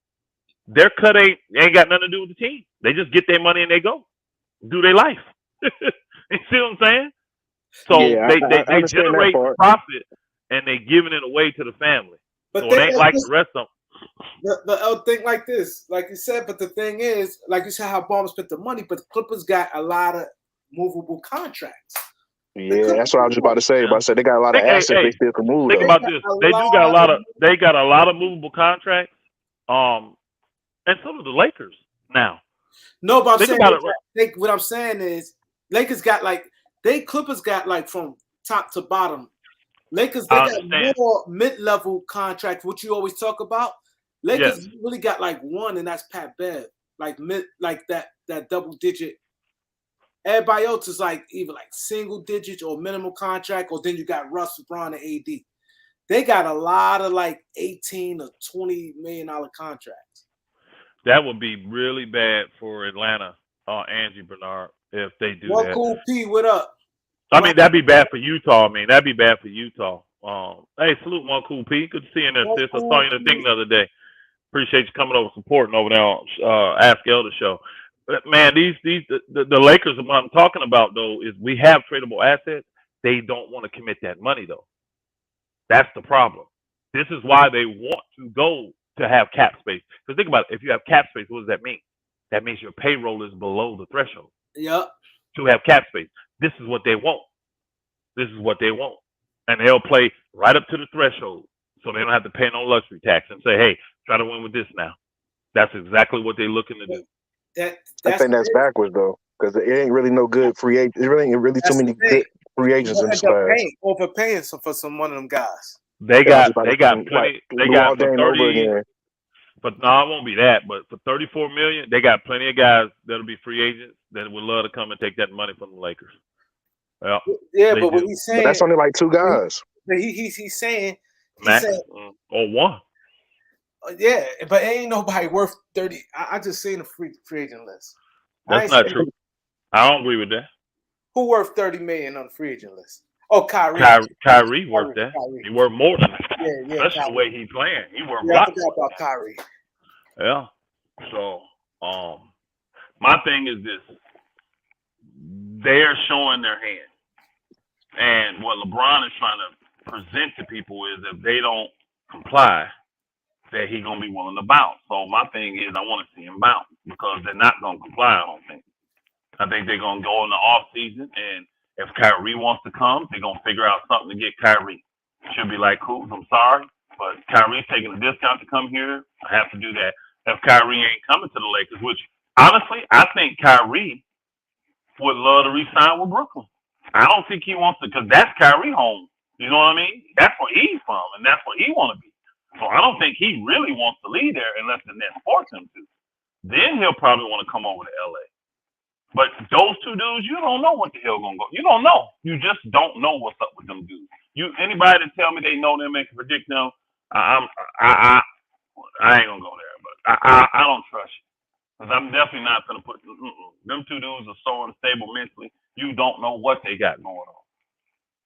their cut ain't got nothing to do with the team. They just get their money and they go do their life. You see what I'm saying? So they generate profit and they giving it away to the family. But so it ain't like the rest of them. The thing like this, like you said, but the thing is, like you said, how Ballmer spent the money, but the Clippers got a lot of movable contracts. Yeah, that's what I was just about to say. But I said they got a lot of assets they still can move. Think about this. They got a lot of movable contracts. And some of the Lakers now. No, but what I'm saying is Lakers got Clippers got from top to bottom. Lakers they got more mid-level contracts, which you always talk about. Lakers really got one, and that's Pat Bev. That double digit. Everybody else is either single digits or minimal contract, or then you got Russ, LeBron, and AD. They got a lot of $18 or $20 million contracts. That would be really bad for Atlanta, Angie Bernard, if they do that. Cool P, what up? I mean, that'd be bad for Utah. Hey, salute One Cool P. Good to see you in there, sis. I saw you in the thing the other day. Appreciate you coming over, supporting over there on Ask Elder Show. Man, the Lakers, what I'm talking about, though, is we have tradable assets. They don't want to commit that money, though. That's the problem. This is why they want to go to have cap space. Because think about it. If you have cap space, what does that mean? That means your payroll is below the threshold. Yep. To have cap space. This is what they want. And they'll play right up to the threshold. So they don't have to pay no luxury tax and say, hey, try to win with this now. That's exactly what they're looking to do. I think that's backwards, though. Because it ain't really no good free agent. There really ain't really too many good free agents in this class. Overpaying for some one of them guys. They got plenty. They got for 30. But no, it won't be that. But for $34 million, they got plenty of guys that'll be free agents that would love to come and take that money from the Lakers. Well, but what he's saying, but that's only two guys. He's saying, or one. Yeah, but ain't nobody worth 30. I just seen a free agent list. That's not true. I don't agree with that. Who worth $30 million on the free agent list? Oh, Kyrie. Kyrie worth that. Kyrie. He worth more than that. Yeah, Especially Kyrie. the way he's playing. He worth Yeah, I forgot about Kyrie. Yeah. So, my thing is this. They're showing their hand. And what LeBron is trying to present to people is if they don't comply, that he's going to be willing to bounce. So my thing is I want to see him bounce because they're not going to comply, I don't think. I think they're going to go in the off season, and if Kyrie wants to come, they're going to figure out something to get Kyrie. Should be like, cool, I'm sorry, but Kyrie's taking a discount to come here. I have to do that. If Kyrie ain't coming to the Lakers, which honestly, I think Kyrie would love to re-sign with Brooklyn. I don't think he wants to, because that's Kyrie home. You know what I mean? That's where he's from, and that's where he want to be. So I don't think he really wants to leave there unless the Nets force him to. Then he'll probably want to come over to LA. But those two dudes, you don't know what the hell gonna go. You don't know. You just don't know what's up with them dudes. Anybody that tell me they know them and can predict them, I ain't gonna go there. But I don't trust you. Because I'm definitely not going to put them two dudes are so unstable mentally. You don't know what they got going on.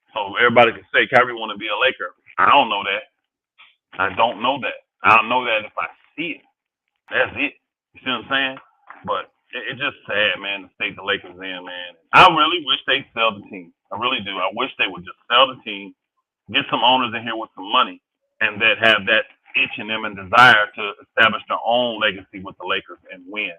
So everybody can say Kyrie want to be a Laker. I don't know that. I don't know that. I'll know that if I see it. That's it. You see what I'm saying? But it's just sad, man, the state the Lakers in, man. I really wish they'd sell the team. I really do. I wish they would just sell the team, get some owners in here with some money, and that have that itch in them and desire to establish their own legacy with the Lakers and win.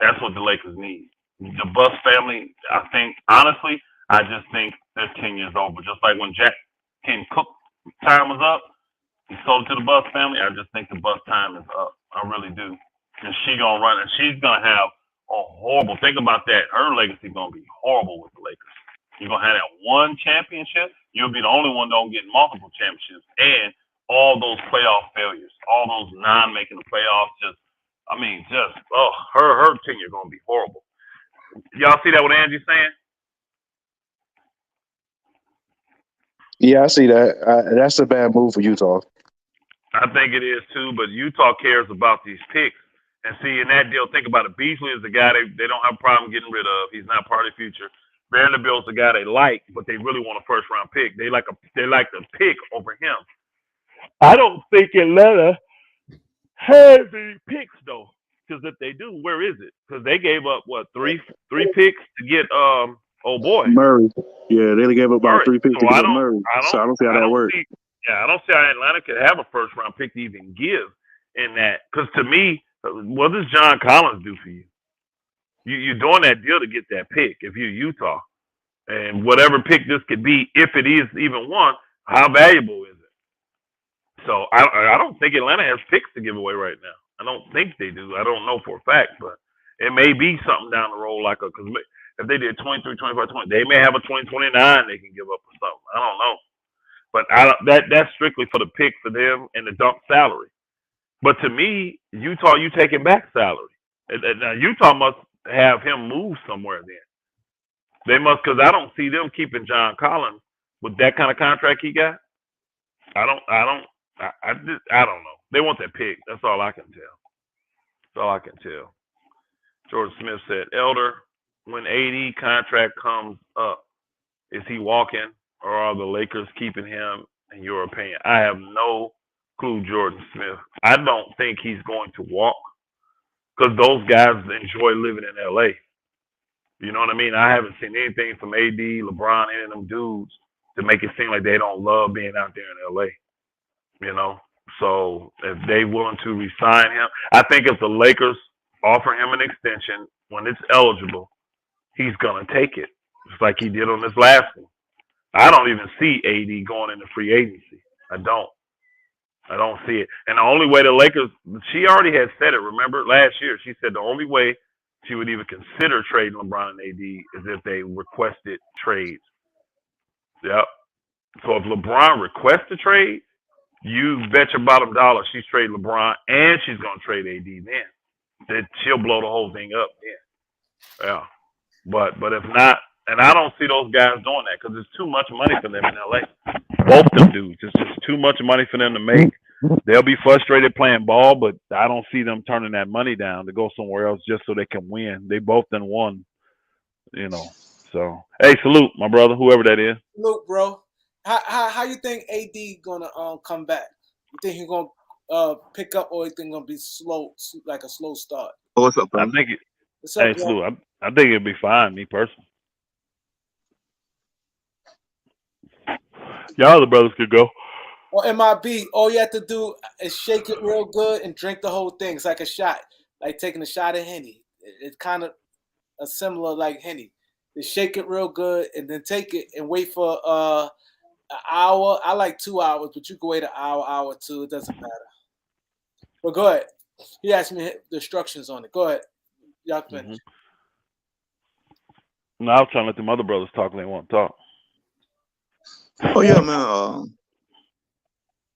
That's what the Lakers need. The Buss family, I think, honestly, I just think their 10 years over. Just like when Jack Ken Cook time was up, he sold it to the Buss family. I just think the Buss time is up. I really do. And she's going to run, and she's going to have a horrible, think about that. Her legacy going to be horrible with the Lakers. You're going to have that one championship. You'll be the only one that don't get multiple championships. And all those playoff failures, all those non-making the playoffs, her tenure going to be horrible. Y'all see that what Angie's saying? Yeah, I see that. That's a bad move for Utah. I think it is too, but Utah cares about these picks. And see, in that deal, think about it. Beasley is the guy they don't have a problem getting rid of. He's not part of the future. Vanderbilt's the guy they like, but they really want a first-round pick. They like the pick over him. I don't think Atlanta has any picks though, because if they do, where is it? Because they gave up three picks to get Murray. Yeah, they gave up about 3 picks to get Murray. So I don't see how that works. I don't see how Atlanta could have a first-round pick to even give in that. Because to me, what does John Collins do for you? You're doing that deal to get that pick if you're Utah. And whatever pick this could be, if it is even one, how valuable is it? So I don't think Atlanta has picks to give away right now. I don't think they do. I don't know for a fact, but it may be something down the road because if they did 23, 25, 20, they may have a 2029 they can give up or something. I don't know. But that's strictly for the pick for them and the dump salary. But to me, Utah, you taking back salary. Now, Utah must have him move somewhere then. They must, because I don't see them keeping John Collins with that kind of contract he got. I don't know. They want that pick. That's all I can tell. George Smith said, Elder, when AD contract comes up, is he walking or are the Lakers keeping him, in your opinion? I have no clue, Jordan Smith. I don't think he's going to walk because those guys enjoy living in LA. You know what I mean? I haven't seen anything from AD, LeBron, any of them dudes to make it seem like they don't love being out there in LA. You know? So if they're willing to re-sign him, I think if the Lakers offer him an extension when it's eligible, he's going to take it, just like he did on this last one. I don't even see AD going into free agency. I don't see it. And the only way the Lakers, she already had said it, remember, last year, she said the only way she would even consider trading LeBron and AD is if they requested trades. Yep. So if LeBron requests a trade, you bet your bottom dollar she's trading LeBron and she's going to trade AD then. That she'll blow the whole thing up then. Yeah. But if not, and I don't see those guys doing that because it's too much money for them in LA. Both them dudes. It's just too much money for them to make. They'll be frustrated playing ball, but I don't see them turning that money down to go somewhere else just so they can win. They both done won, So, hey, salute, my brother, whoever that is. Salute, bro. How you think AD gonna come back? You think he's gonna pick up, or you think gonna be slow, like a slow start? Oh, what's up, I bro? think it. What's up, Hey, bro? salute. I think it'll be fine. Me personally. Y'all other brothers could go. Or MIB, all you have to do is shake it real good and drink the whole thing. It's like a shot, like taking a shot of Henny. It's kind of a similar like Henny. Just shake it real good and then take it and wait for an hour. I like 2 hours, but you can wait an hour, hour or two. It doesn't matter. But go ahead. He asked me the instructions on it. Go ahead. Y'all can finish. No, I was trying to let them other brothers talk. They want to talk. Oh yeah, man.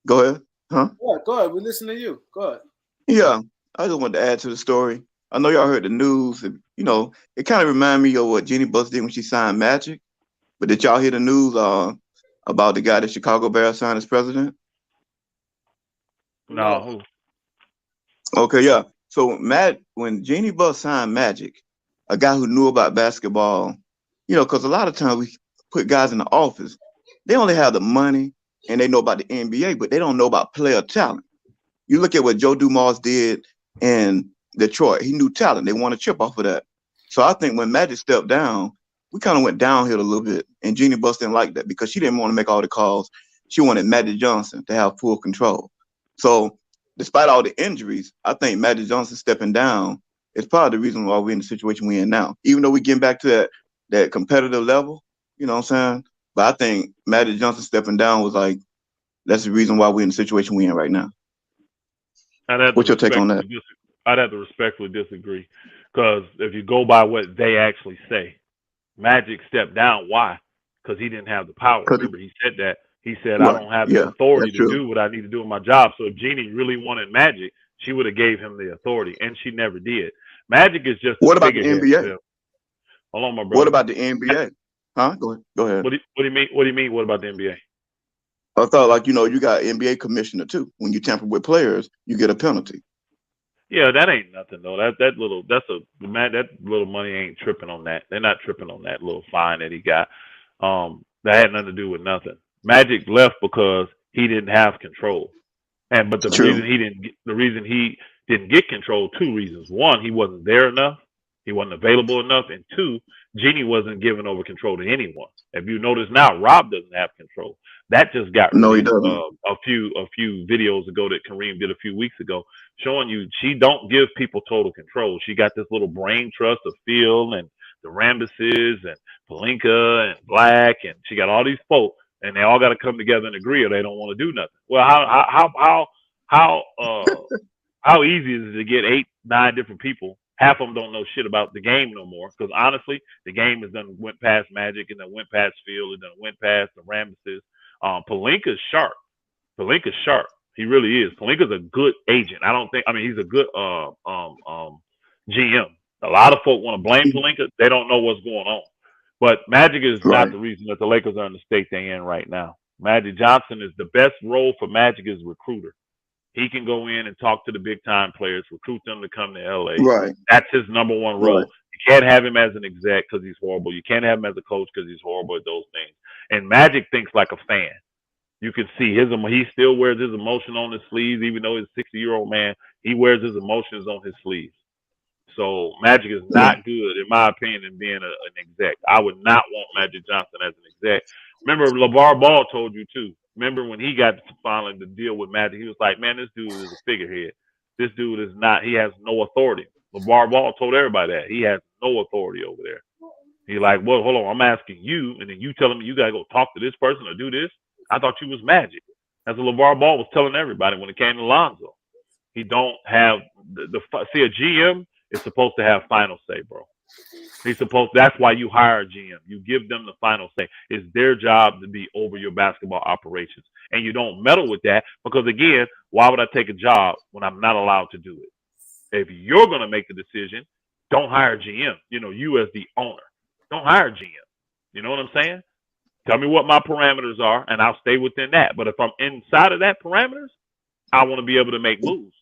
Go ahead. Huh? Yeah, go ahead. We listen to you. Go ahead. Yeah, I just wanted to add to the story. I know y'all heard the news. You know, it kind of reminded me of what Jeannie Buss did when she signed Magic. But did y'all hear the news about the guy that Chicago Bears signed as president? No. Okay, yeah. So when Jeannie Buss signed Magic, a guy who knew about basketball, you know, because a lot of times we put guys in the office, they only have the money and they know about the NBA, but they don't know about player talent. You look at what Joe Dumars did in Detroit. He knew talent. They won a chip off of that. So I think when Magic stepped down, we kind of went downhill a little bit. And Jeannie Buss didn't like that because she didn't want to make all the calls. She wanted Magic Johnson to have full control. So despite all the injuries, I think Magic Johnson stepping down is probably the reason why we're in the situation we're in now. Even though we're getting back to that competitive level, you know what I'm saying? But I think Magic Johnson stepping down was like, that's the reason why we're in the situation we're in right now. What's your take on that? I'd have to respectfully disagree. Because if you go by what they actually say, Magic stepped down. Why? Because he didn't have the power. Remember, he said that. He said, right. I don't have the authority to do what I need to do in my job. So if Jeannie really wanted Magic, she would have gave him the authority, and she never did. Magic is just what about the NBA? Hold on, my brother. What about the NBA? Huh? Go ahead. What do you mean? What do you mean? What about the NBA? I thought, like, you know, you got NBA commissioner too. When you tamper with players, you get a penalty. Yeah, that ain't nothing though. That little money ain't tripping on that. They're not tripping on that little fine that he got. That had nothing to do with nothing. Magic left because he didn't have control. But the reason he didn't get control, 2 reasons. 1, he wasn't there enough. He wasn't available enough. And 2, Jeannie wasn't giving over control to anyone. If you notice now, Rob doesn't have control. That just got released a few videos ago that Kareem did a few weeks ago, showing you she don't give people total control. She got this little brain trust of Phil and the Rambuses and Pelinka and Black, and she got all these folk, and they all got to come together and agree, or they don't want to do nothing. Well, how easy is it to get 8, 9 different people? Half of them don't know shit about the game no more. Because honestly, the game has done went past Magic and then went past Phil and then went past the Rambuses. Pelinka's sharp. Pelinka's sharp. He really is. Pelinka's a good agent. He's a good GM. A lot of folk want to blame Pelinka. They don't know what's going on. But Magic is not the reason that the Lakers are in the state they're in right now. Magic Johnson is the best role for Magic is recruiter. He can go in and talk to the big time players, recruit them to come to LA. Right. That's his number one role. Right. You can't have him as an exec because he's horrible. You can't have him as a coach because he's horrible at those things. And Magic thinks like a fan. You can see he still wears his emotion on his sleeves, even though he's a 60-year-old man. He wears his emotions on his sleeves. So Magic is not good, in my opinion, in being an exec. I would not want Magic Johnson as an exec. Remember, LeVar Ball told you too. Remember when he got finally to deal with Magic, he was like, man, this dude is a figurehead. This dude is not, he has no authority. LeVar Ball told everybody that. He has no authority over there. He's like, well, hold on, I'm asking you, and then you telling me you got to go talk to this person or do this? I thought you was Magic. That's what LeVar Ball was telling everybody when it came to Lonzo. He don't have see, a GM is supposed to have final say, bro. That's why you hire a GM. You give them the final say. It's their job to be over your basketball operations. And you don't meddle with that because, again, why would I take a job when I'm not allowed to do it? If you're going to make the decision, don't hire a GM. You know, you as the owner. Don't hire a GM. You know what I'm saying? Tell me what my parameters are, and I'll stay within that. But if I'm inside of that parameters, I want to be able to make moves.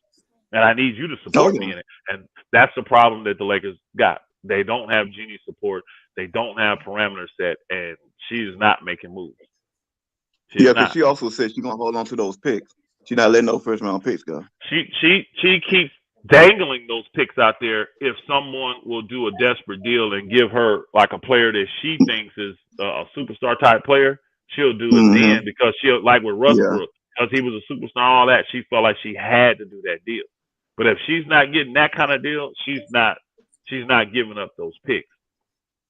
And I need you to support me in it. And that's the problem that the Lakers got. They don't have Jeannie's support. They don't have parameters set, and she's not making moves. Yeah, because she also said she's gonna hold on to those picks. She's not letting those first round picks go. She keeps dangling those picks out there. If someone will do a desperate deal and give her like a player that she thinks is a superstar type player, she'll do it then, because she'll, like with Westbrook, because he was a superstar and all that, she felt like she had to do that deal. But if she's not getting that kind of deal, she's not giving up those picks.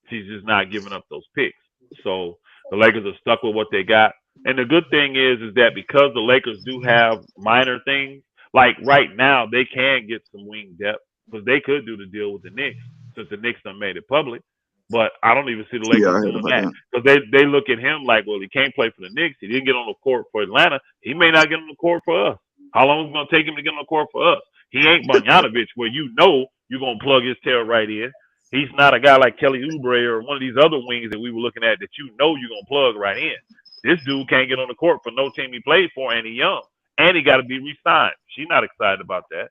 She's just not giving up those picks. So the Lakers are stuck with what they got. And the good thing is that because the Lakers do have minor things, like right now they can get some wing depth, because they could do the deal with the Knicks, since the Knicks done made it public. But I don't even see the Lakers doing that, because they look at him like, well, he can't play for the Knicks. He didn't get on the court for Atlanta. He may not get on the court for us. How long is it going to take him to get on the court for us? He ain't Bogdanovich, where you're going to plug his tail right in. He's not a guy like Kelly Oubre or one of these other wings that we were looking at that you're going to plug right in. This dude can't get on the court for no team he played for, and he's young. And he got to be re-signed. She's not excited about that.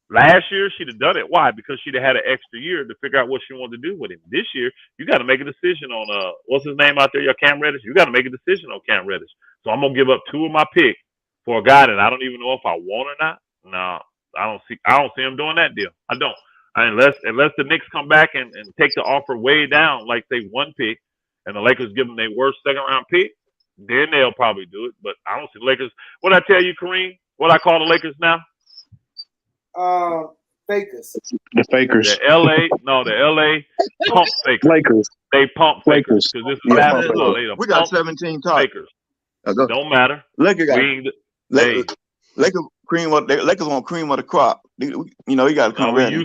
Last year, she'd have done it. Why? Because she'd have had an extra year to figure out what she wanted to do with him. This year, you got to make a decision on, what's his name out there, your Cam Reddish? You got to make a decision on Cam Reddish. So I'm going to give up 2 of my picks for a guy that I don't even know if I want or not. No, I don't see him doing that deal. I don't. Unless the Knicks come back and take the offer way down, like say 1 pick, and the Lakers give them their worst second-round pick, then they'll probably do it. But I don't see the Lakers. What I tell you, Kareem? What I call the Lakers now? Fakers. The fakers. The LA pump fakers. Lakers. They pump fakers because this is basketball. We got 17 top fakers. Don't matter. Lakers want cream of the crop. You got to come ready.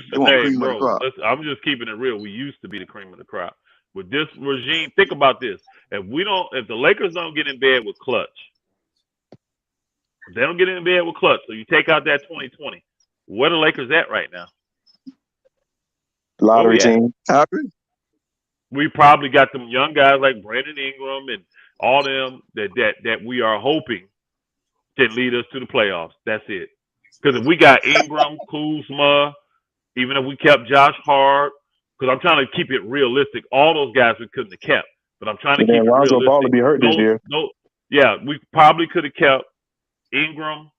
I'm just keeping it real. We used to be the cream of the crop. With this regime, think about this. If the Lakers don't get in bed with Clutch, if they don't get in bed with Clutch, so you take out that 2020, where the Lakers at right now? Lottery team. We probably got them young guys like Brandon Ingram and all them that we are hoping can lead us to the playoffs. That's it. Because if we got Ingram, Kuzma, even if we kept Josh Hart, because I'm trying to keep it realistic. All those guys we couldn't have kept, but I'm trying to keep it realistic. Ball to be hurt this year. Yeah, we probably could have kept Ingram,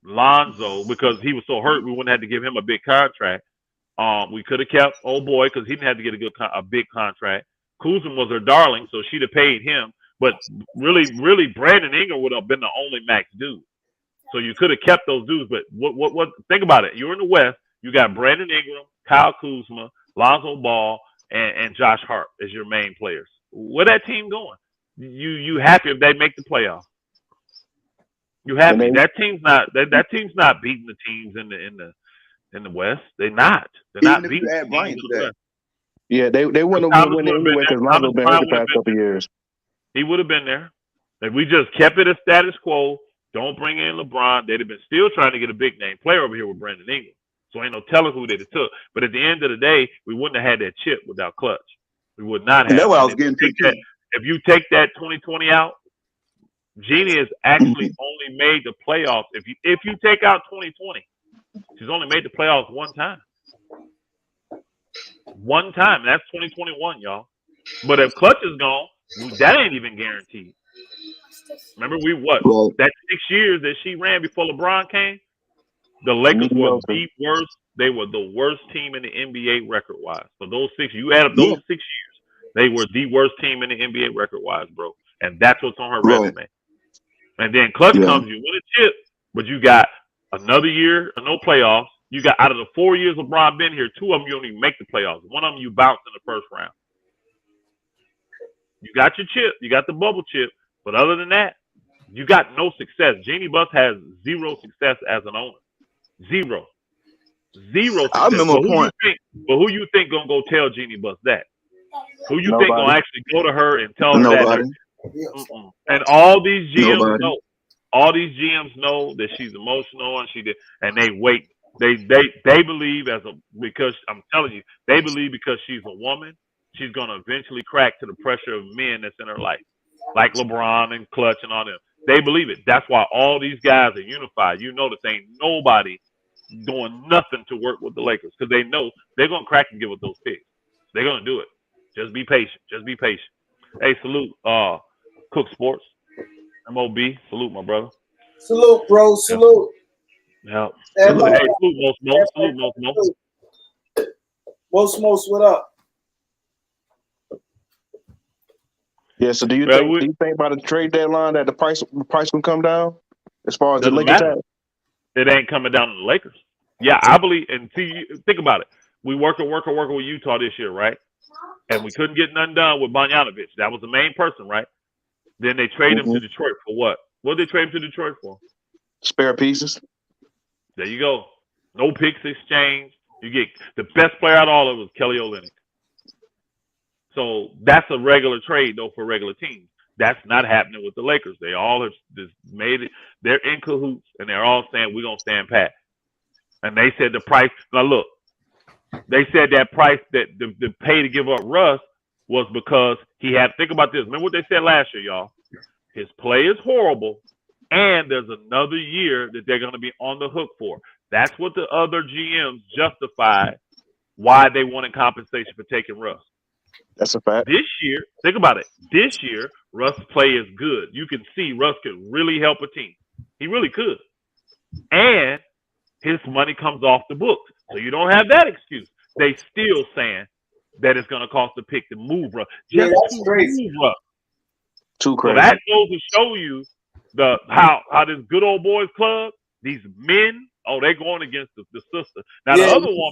Lonzo, because he was so hurt we wouldn't have to give him a big contract. We could have kept old boy because he didn't have to get a big contract. Kuzma was her darling, so she'd have paid him. But really, Brandon Ingram would have been the only max dude. So you could have kept those dudes. But what? Think about it. You're in the West. You got Brandon Ingram, Kyle Kuzma, Lonzo Ball, and Josh Hart as your main players. Where that team going? You happy if they make the playoffs? You happy? That team's not beating the teams in the West. They're not. They're not beating Bryant to that. Yeah, they wouldn't have won anyway because Lonzo been hurt the past couple years. He would have been there. If we just kept it a status quo, don't bring in LeBron, they'd have been still trying to get a big name player over here with Brandon Ingram. So ain't no telling who they'd have took. But at the end of the day, we wouldn't have had that chip without Clutch. We would not have. That's what I was getting to. If you take that 2020 out, Jeannie has actually only made the playoffs. If you take out 2020, she's only made the playoffs one time. One time. That's 2021, y'all. But if Clutch is gone, that ain't even guaranteed. Remember, that 6 years that she ran before LeBron came, the Lakers were the worst. They were the worst team in the NBA record-wise. For those 6, you add up those 6 years, they were the worst team in the NBA record-wise, bro. And that's what's on her resume. And then Clutch comes, you win a chip, but you got another year of no playoffs. You got out of the 4 years LeBron been here, 2 of them you don't even make the playoffs. One of them you bounced in the first round. You got your chip, you got the bubble chip, but other than that, you got no success. Jeannie Buss has 0 success as an owner. 0 success. I remember a point. But who you think gonna go tell Jeannie Buss that? Who you think gonna actually go to her and tell her that? And all these GMs know. All these GMs know that she's emotional and they wait. They believe because I'm telling you, they believe because she's a woman, she's gonna eventually crack to the pressure of men that's in her life, like LeBron and Clutch and all them. They believe it. That's why all these guys are unified. You notice ain't nobody doing nothing to work with the Lakers because they know they're gonna crack and give up those picks. They're gonna do it. Just be patient. Just be patient. Hey, salute, Cook Sports, MOB. Salute, my brother. Salute, bro. Salute. Yeah. Everybody, Hey, salute, Most. Salute, Most. Most, what up? Yeah. So do you think by the trade deadline that the price will come down as far as the Lakers have? It ain't coming down to the Lakers. Yeah, I believe. And see, think about it. We working with Utah this year, right? And we couldn't get nothing done with Bogdanovich. That was the main person, right? Then they trade him to Detroit for what? What did they trade him to Detroit for? Spare pieces. There you go. No picks exchanged. You get the best player out of all of it was Kelly Olynyk. So that's a regular trade, though, for regular teams. That's not happening with the Lakers. They all have just made it. They're in cahoots, and they're all saying, we're going to stand pat. And they said the price. Now, look, they said that price, that the pay to give up Russ was because he had, think about this. Remember what they said last year, y'all? His play is horrible, and there's another year that they're going to be on the hook for. That's what the other GMs justified why they wanted compensation for taking Russ. That's a fact. This year, think about it. This year, Russ' play is good. You can see Russ could really help a team. He really could. And his money comes off the books. So you don't have that excuse. They still saying that it's going to cost a pick to move Russ. Just that's crazy. Move Russ. Too crazy. So that goes to show you how this good old boys club, these men, they're going against the sister. Now the other woman,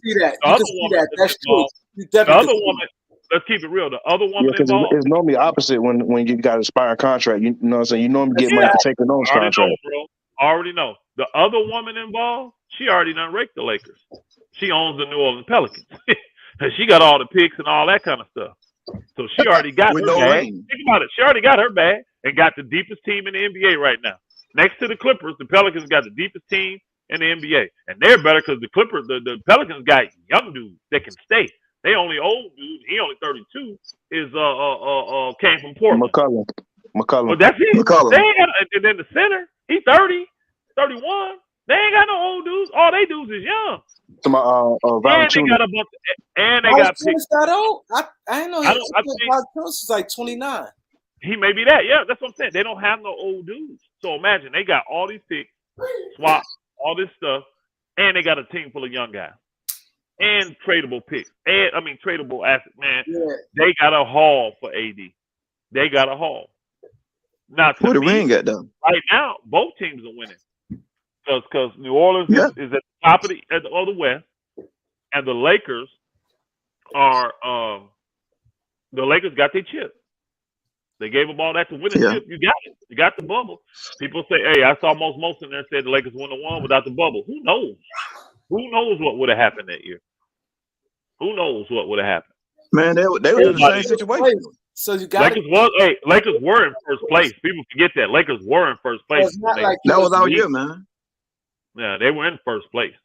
that's true. The other woman, let's keep it real. The other woman involved. It's normally opposite when you got an expired contract. You know what I'm saying? You normally get money for taking those contracts. I already know. The other woman involved, she already done raked the Lakers. She owns the New Orleans Pelicans. She got all the picks and all that kind of stuff. So she already got her bag. Think about it. She already got her bag and got the deepest team in the NBA right now. Next to the Clippers, the Pelicans got the deepest team in the NBA. And they're better because the Pelicans got young dudes that can stay. They only old dude. He only 32. Is came from Portland. McCollum. But that's it. McCollum. They ain't got, and then the center, he's 30, 31. They ain't got no old dudes. All they dudes is young. To my and they got a bunch. And they got picked. That old? I didn't know. I think was like 29. He may be that. Yeah, that's what I'm saying. They don't have no old dudes. So imagine they got all these picks, swap, all this stuff, and they got a team full of young guys. And tradable picks. And tradable assets, man. Yeah. They got a haul for AD. They got a haul. Now, where the ring at though? Right now, both teams are winning. Because New Orleans is at the top of the West, and the Lakers are the Lakers got their chip. They gave them all that to win the chip. You got it. You got the bubble. People say, "Hey, I saw most in there said the Lakers wouldn't have won without the bubble." Who knows? Who knows what would have happened that year? Who knows what would have happened? Man, they were in the same situation. So you got Lakers were in first place. People forget that Lakers were in first place. That was our year, man. Yeah, they were in first place.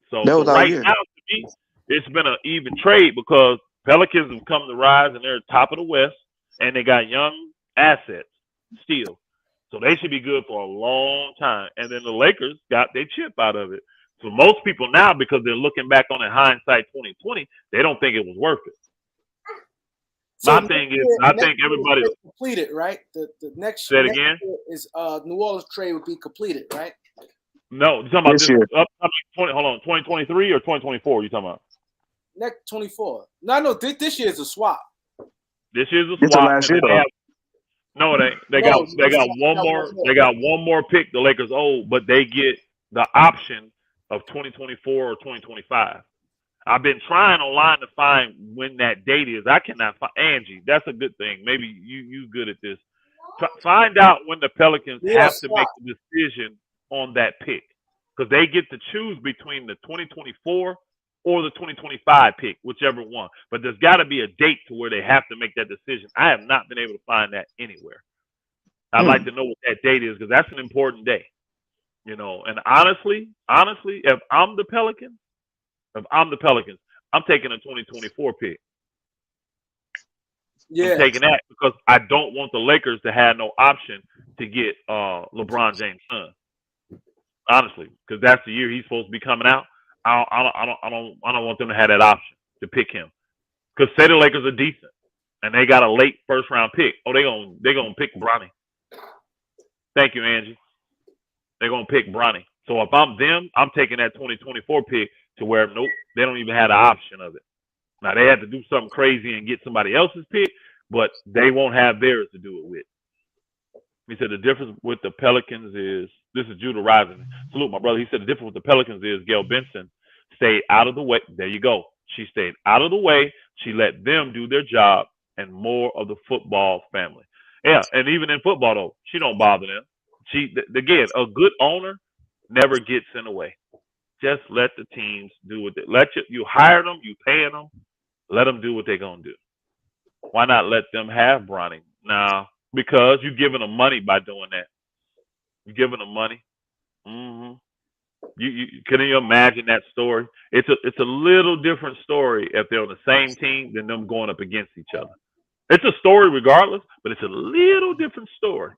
So that was right now, to me, it's been an even trade because Pelicans have come to rise and they're top of the West, and they got young assets still. So they should be good for a long time. And then the Lakers got their chip out of it. So most people now, because they're looking back on it hindsight 2020, they don't think it was worth it. So my thing is, I think everybody completed, right? The next say it again is New Orleans trade would be completed, right? No, you're talking about this upcoming 2023 or 2024? You talking about next 24? No, this year's a swap. This year's a swap. Last year, no, it ain't. They got one more. They got one more pick. The Lakers old, but they get the option of 2024 or 2025. I've been trying online to find when that date is. I cannot find. Angie, that's a good thing. Maybe you good at this. Find out when the Pelicans have to make the decision on that pick, because they get to choose between the 2024 or the 2025 pick, whichever one. But there's got to be a date to where they have to make that decision. I have not been able to find that anywhere. I'd like to know what that date is, because that's an important day. You know, and honestly, if I'm the Pelicans, I'm taking a 2024 pick. Yeah, I'm taking that because I don't want the Lakers to have no option to get LeBron James' son. Honestly, because that's the year he's supposed to be coming out. I don't want them to have that option to pick him, Because say the Lakers are decent and they got a late first round pick. Oh, they gonna pick Bronny. Thank you, Angie. They're gonna pick Bronny. So if I'm them, I'm taking that 2024 pick to where nope, they don't even have the option of it. Now they have to do something crazy and get somebody else's pick, but they won't have theirs to do it with. He said the difference with the Pelicans is this is Judah Rising. Salute my brother. He said the difference with the Pelicans is Gail Benson stayed out of the way. There you go. She stayed out of the way. She let them do their job and more of the football family. Yeah, and even in football though, she don't bother them. She again, a good owner never gets in the way. Just let the teams do what they you hire them, you paying them, let them do what they're gonna do. Why not let them have Bronny? Now, because you're giving them money by doing that. You're giving them money. Mm-hmm. Can you imagine that story? It's a little different story if they're on the same team than them going up against each other. It's a story regardless, but it's a little different story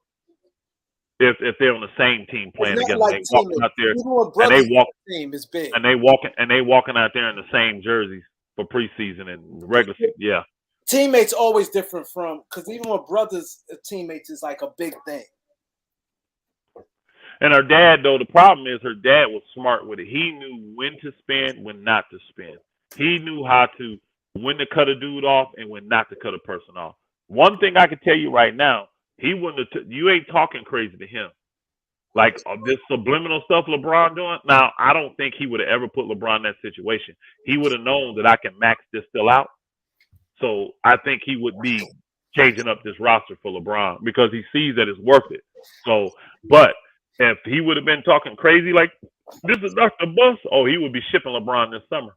if they're on the same team playing together. Like they walking out there and they walk team is big. And they walking out there in the same jerseys for preseason and regular season. Yeah. Teammates always different from because even with brothers, teammates is like a big thing. And her dad, though, the problem is her dad was smart with it. He knew when to spend, when not to spend. He knew how to when to cut a dude off and when not to cut a person off. One thing I can tell you right now, he wouldn't have. You ain't talking crazy to him. Like this subliminal stuff LeBron doing. Now, I don't think he would have ever put LeBron in that situation. He would have known that I can max this still out. So I think he would be changing up this roster for LeBron because he sees that it's worth it. So, but if he would have been talking crazy like this is Dr. Bus, oh, he would be shipping LeBron this summer.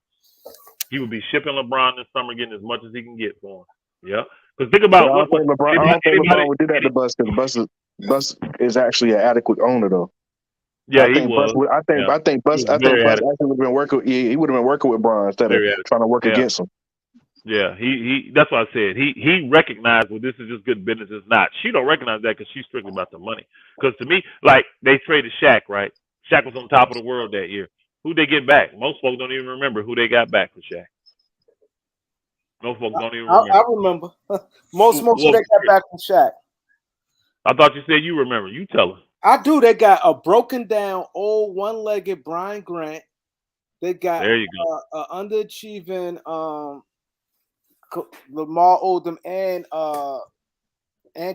He would be shipping LeBron this summer, getting as much as he can get for him. Yeah, because think about I don't think LeBron would do that to Bus because Bus is actually an adequate owner though. Yeah, he was. I think Bus actually would have been working. He would have been working with Bron instead of trying to work against him. Yeah, he. That's what I said. He recognized well, this is just good business. It's not. She don't recognize that because she's strictly about the money. Because to me, like they traded Shaq, right? Shaq was on top of the world that year. Who'd they get back? Most folks don't even remember who they got back for Shaq. Most folks don't even remember. I remember. most they got back from Shaq. I thought you said you remember. You tell us. I do. They got a broken down old one-legged Brian Grant. They got there you go. Underachieving Lamar Odom and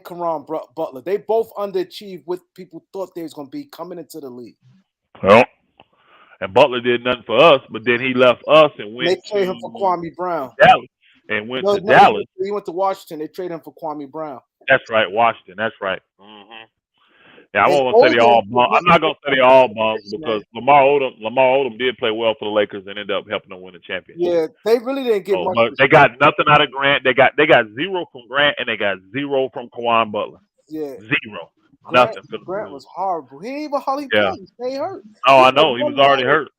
Karan Butler. They both underachieved what people thought they was going to be coming into the league. Well, and Butler did nothing for us, but then he left us and went. They traded him for Kwame Brown. Dallas and went to Dallas. He went to Washington. They traded him for Kwame Brown. That's right, Washington. That's right. Mm-hmm. Yeah, I won't say they all bums. I'm not gonna say they all bums because Lamar Odom did play well for the Lakers and ended up helping them win the championship. Yeah, they really didn't get much. But they got nothing out of Grant. They got 0 from Grant and they got 0 from Kawan Butler. Yeah, 0. Grant, Nothing. Grant was horrible. He ain't even hardly played. He hurt. Oh, I know. He was already hurt.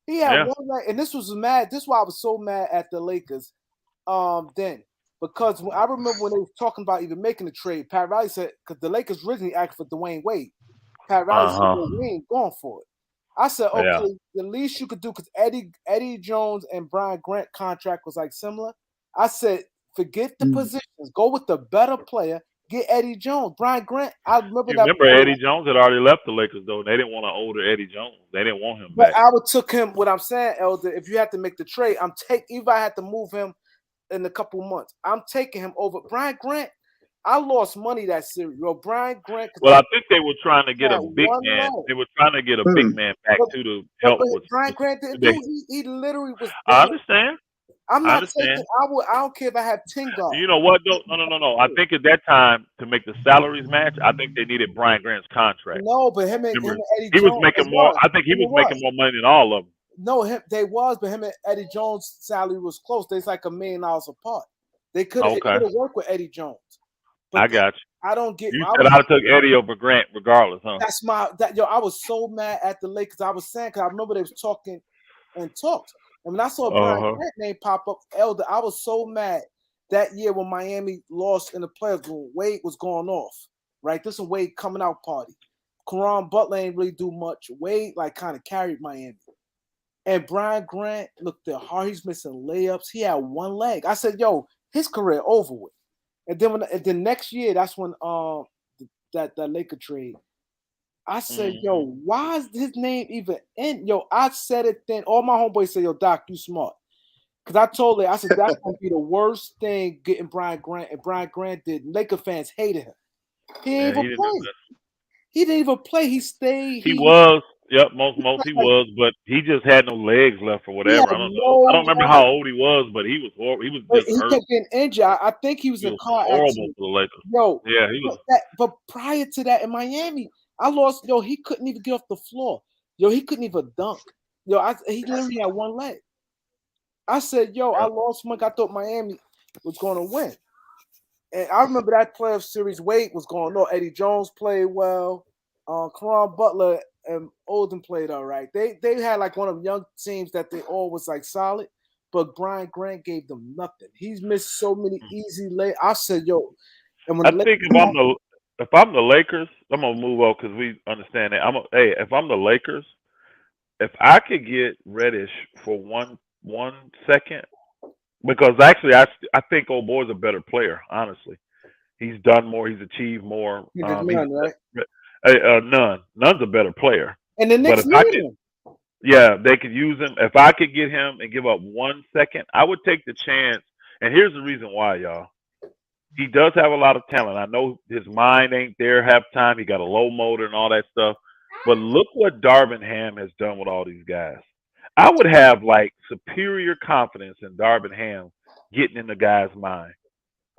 He had one night, and this was mad. This is why I was so mad at the Lakers. Then. Because I remember when they were talking about even making the trade, Pat Riley said, because the Lakers originally asked for Dwayne Wade. Pat Riley said, well, we ain't going for it. I said, okay, the least you could do, because Eddie Jones and Brian Grant contract was like similar. I said, forget the positions. Go with the better player. Get Eddie Jones. Brian Grant, I remember that. Remember Eddie Jones had already left the Lakers, though. They didn't want an older Eddie Jones. They didn't want him back. But I would took him, what I'm saying, Elder, if you have to make the trade, even if I had to move him in a couple months, I'm taking him over Brian Grant. I lost money that series. Well, Brian Grant. Well, I think they were trying to get a big man. They were trying to get a big man back too to help with. Brian Grant didn't do. He literally was. I understand. I'm not taking. I don't care if I have 10 guys. You know what? No. I think at that time to make the salaries match, I think they needed Brian Grant's contract. No, but him and Eddie Jones. He was making more. I think he was making more money than all of them. No, but him and Eddie Jones' salary was close. They're like $1 million apart. They could have worked with Eddie Jones. But I got you. I don't get. You said I took Eddie over Grant regardless, huh? That's I was so mad at the Lakers. I was saying because I remember they was talking and talked. And when I saw Brian Grant name pop up, Elder, I was so mad that year when Miami lost in the playoffs when Wade was going off. Right, this is Wade coming out party. Karan Butler ain't really do much. Wade like kind of carried Miami. And Brian Grant looked at hard. He's missing layups. He had one leg. I said, "Yo, his career over with." And then next year, that's when that Laker trade. I said, "Yo, why is his name even in?" Yo, I said it then. All my homeboys said, "Yo, Doc, you smart." Because I told her, I said that's gonna be the worst thing getting Brian Grant, and Brian Grant did. Laker fans hated him. He didn't even play. He didn't even play. He stayed. He was. Yep, most he was, but he just had no legs left or whatever. I don't know. I don't remember how old he was, but he was horrible. He was just hurt. He kept getting injured. I think he was in a car accident. For the Lakers. Yo, yeah, he was. But prior to that in Miami, I lost. Yo, he couldn't even get off the floor. Yo, he couldn't even dunk. Yo, he literally had one leg. I said, yo, I lost Monk. I thought Miami was going to win. And I remember that playoff series. Wade was going on. Eddie Jones played well. Caron Butler and Olden played all right. They had like one of the young teams that they all was like solid, but Brian Grant gave them nothing. He's missed so many easy lay. I said, yo, and when I think if I'm the Lakers, I'm gonna move on because we understand that. If I'm the Lakers, if I could get Reddish for one second, because actually I think old boy's a better player. Honestly, he's done more. He's achieved more. None, right? Nunn's a better player. And the Knicks need him. Yeah, they could use him. If I could get him and give up 1 second, I would take the chance. And here's the reason why, y'all. He does have a lot of talent. I know his mind ain't there half the time. He got a low motor and all that stuff. But look what Darvin Ham has done with all these guys. I would have like superior confidence in Darvin Ham getting in the guy's mind.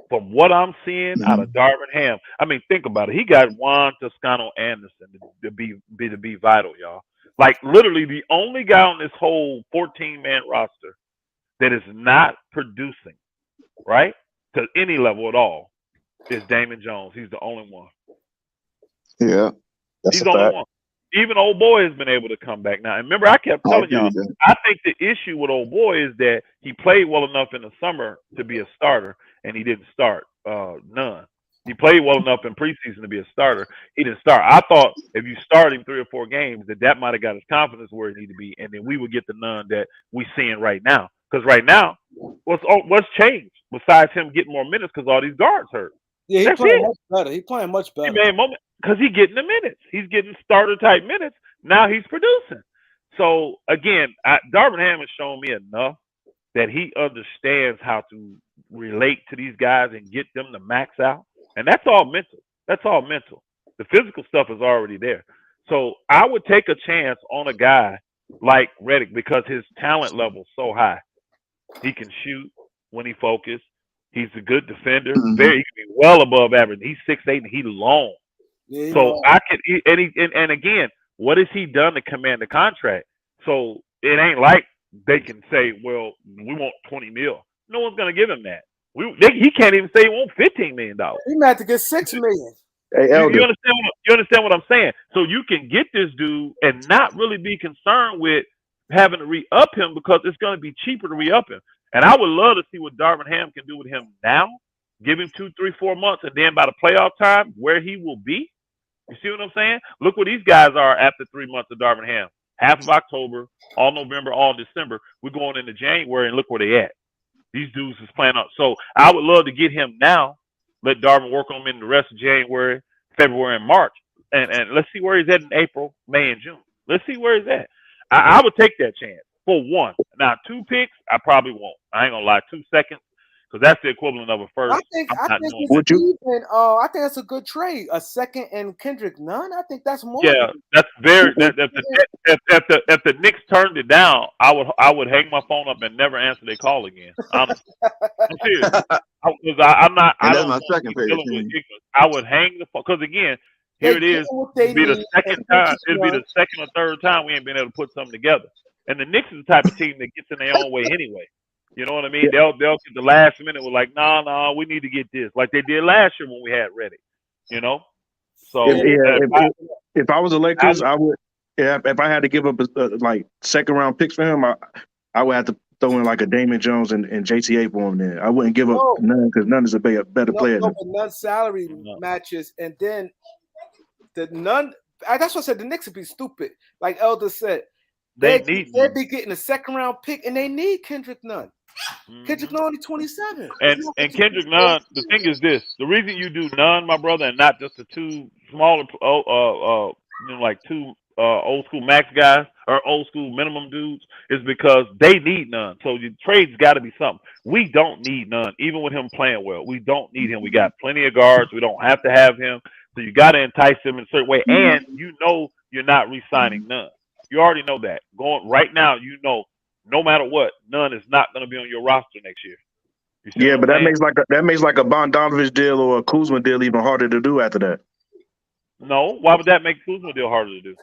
From what I'm seeing out of Darvin Ham, I mean, think about it. He got Juan Toscano Anderson to be vital, y'all. Like literally the only guy on this whole 14-man roster that is not producing, right, to any level at all, is Damon Jones. He's the only one. Yeah, he's the only one. Even old boy has been able to come back now. And remember, I kept telling y'all, I think the issue with old boy is that he played well enough in the summer to be a starter, and he didn't start none. He played well enough in preseason to be a starter. He didn't start. I thought if you start him 3 or 4 games, that might have got his confidence where it needed to be, and then we would get the none that we seeing right now. Because right now, what's changed besides him getting more minutes because all these guards hurt? Yeah, he's playing much better. He's playing much better. He made a moment because he's getting the minutes. He's getting starter type minutes. Now he's producing. So again, Darvin Ham has shown me enough that he understands how to relate to these guys and get them to max out. And that's all mental. That's all mental. The physical stuff is already there. So I would take a chance on a guy like Redick because his talent level is so high. He can shoot when he focuses. He's a good defender. He can be well above average. He's 6'8" and he's long. Yeah, so I could and again, what has he done to command the contract? So it ain't like they can say, well, we want $20 million. No one's gonna give him that. He can't even say he wants $15 million. He might have to get $6 million. Hey, you understand what I'm saying? So you can get this dude and not really be concerned with having to re-up him because it's going to be cheaper to re-up him. And I would love to see what Darvin Ham can do with him now. Give him 2, 3, 4 months, and then by the playoff time, where he will be. You see what I'm saying? Look where these guys are after 3 months of Darvin Ham. Half of October, all November, all December. We're going into January, and look where they at. These dudes is playing up. So I would love to get him now. Let Darvin work on him in the rest of January, February, and March. And let's see where he's at in April, May, and June. Let's see where he's at. I would take that chance for 1. Now, 2 picks, I probably won't. I ain't going to lie. 2 seconds, because that's the equivalent of a first. I think that's a good trade. A second and Kendrick Nunn. I think that's more. Yeah, that's very. If the Knicks turned it down, I would hang my phone up and never answer their call again. Honestly, I'm serious. I'm not. And that's my second favorite team. I would hang the phone because again, here it is. It'll be the second time. It'll be the second or third time we ain't been able to put something together. And the Knicks is the type of team that gets in their own way anyway. You know what I mean? They'll get the last minute with like, nah, we need to get this, like they did last year when we had Redick. You know. So if I was the Lakers, I would. Yeah, if I had to give up like second round picks for him, I would have to throw in like a Damon Jones and JTA for him. Then I wouldn't give up none because none is a better player. No, none salary matches, and then the none. That's what I said. The Knicks would be stupid. Like Elder said, They need they'd be getting a second round pick, and they need Kendrick Nunn. Kendrick Nunn only 27. And Kendrick Nunn. The thing is this: the reason you do Nunn, my brother, and not just the two smaller, like two old school max guys or old school minimum dudes, is because they need Nunn. So your trade's got to be something. We don't need Nunn, even with him playing well. We don't need him. We got plenty of guards. We don't have to have him. So you got to entice him in a certain way, and you know you're not re-signing Nunn. You already know that. Going right now, you know, no matter what, Nunn is not going to be on your roster next year. Yeah, but that makes like a Bogdanovich deal or a Kuzma deal even harder to do after that. No, why would that make Kuzma deal harder to do?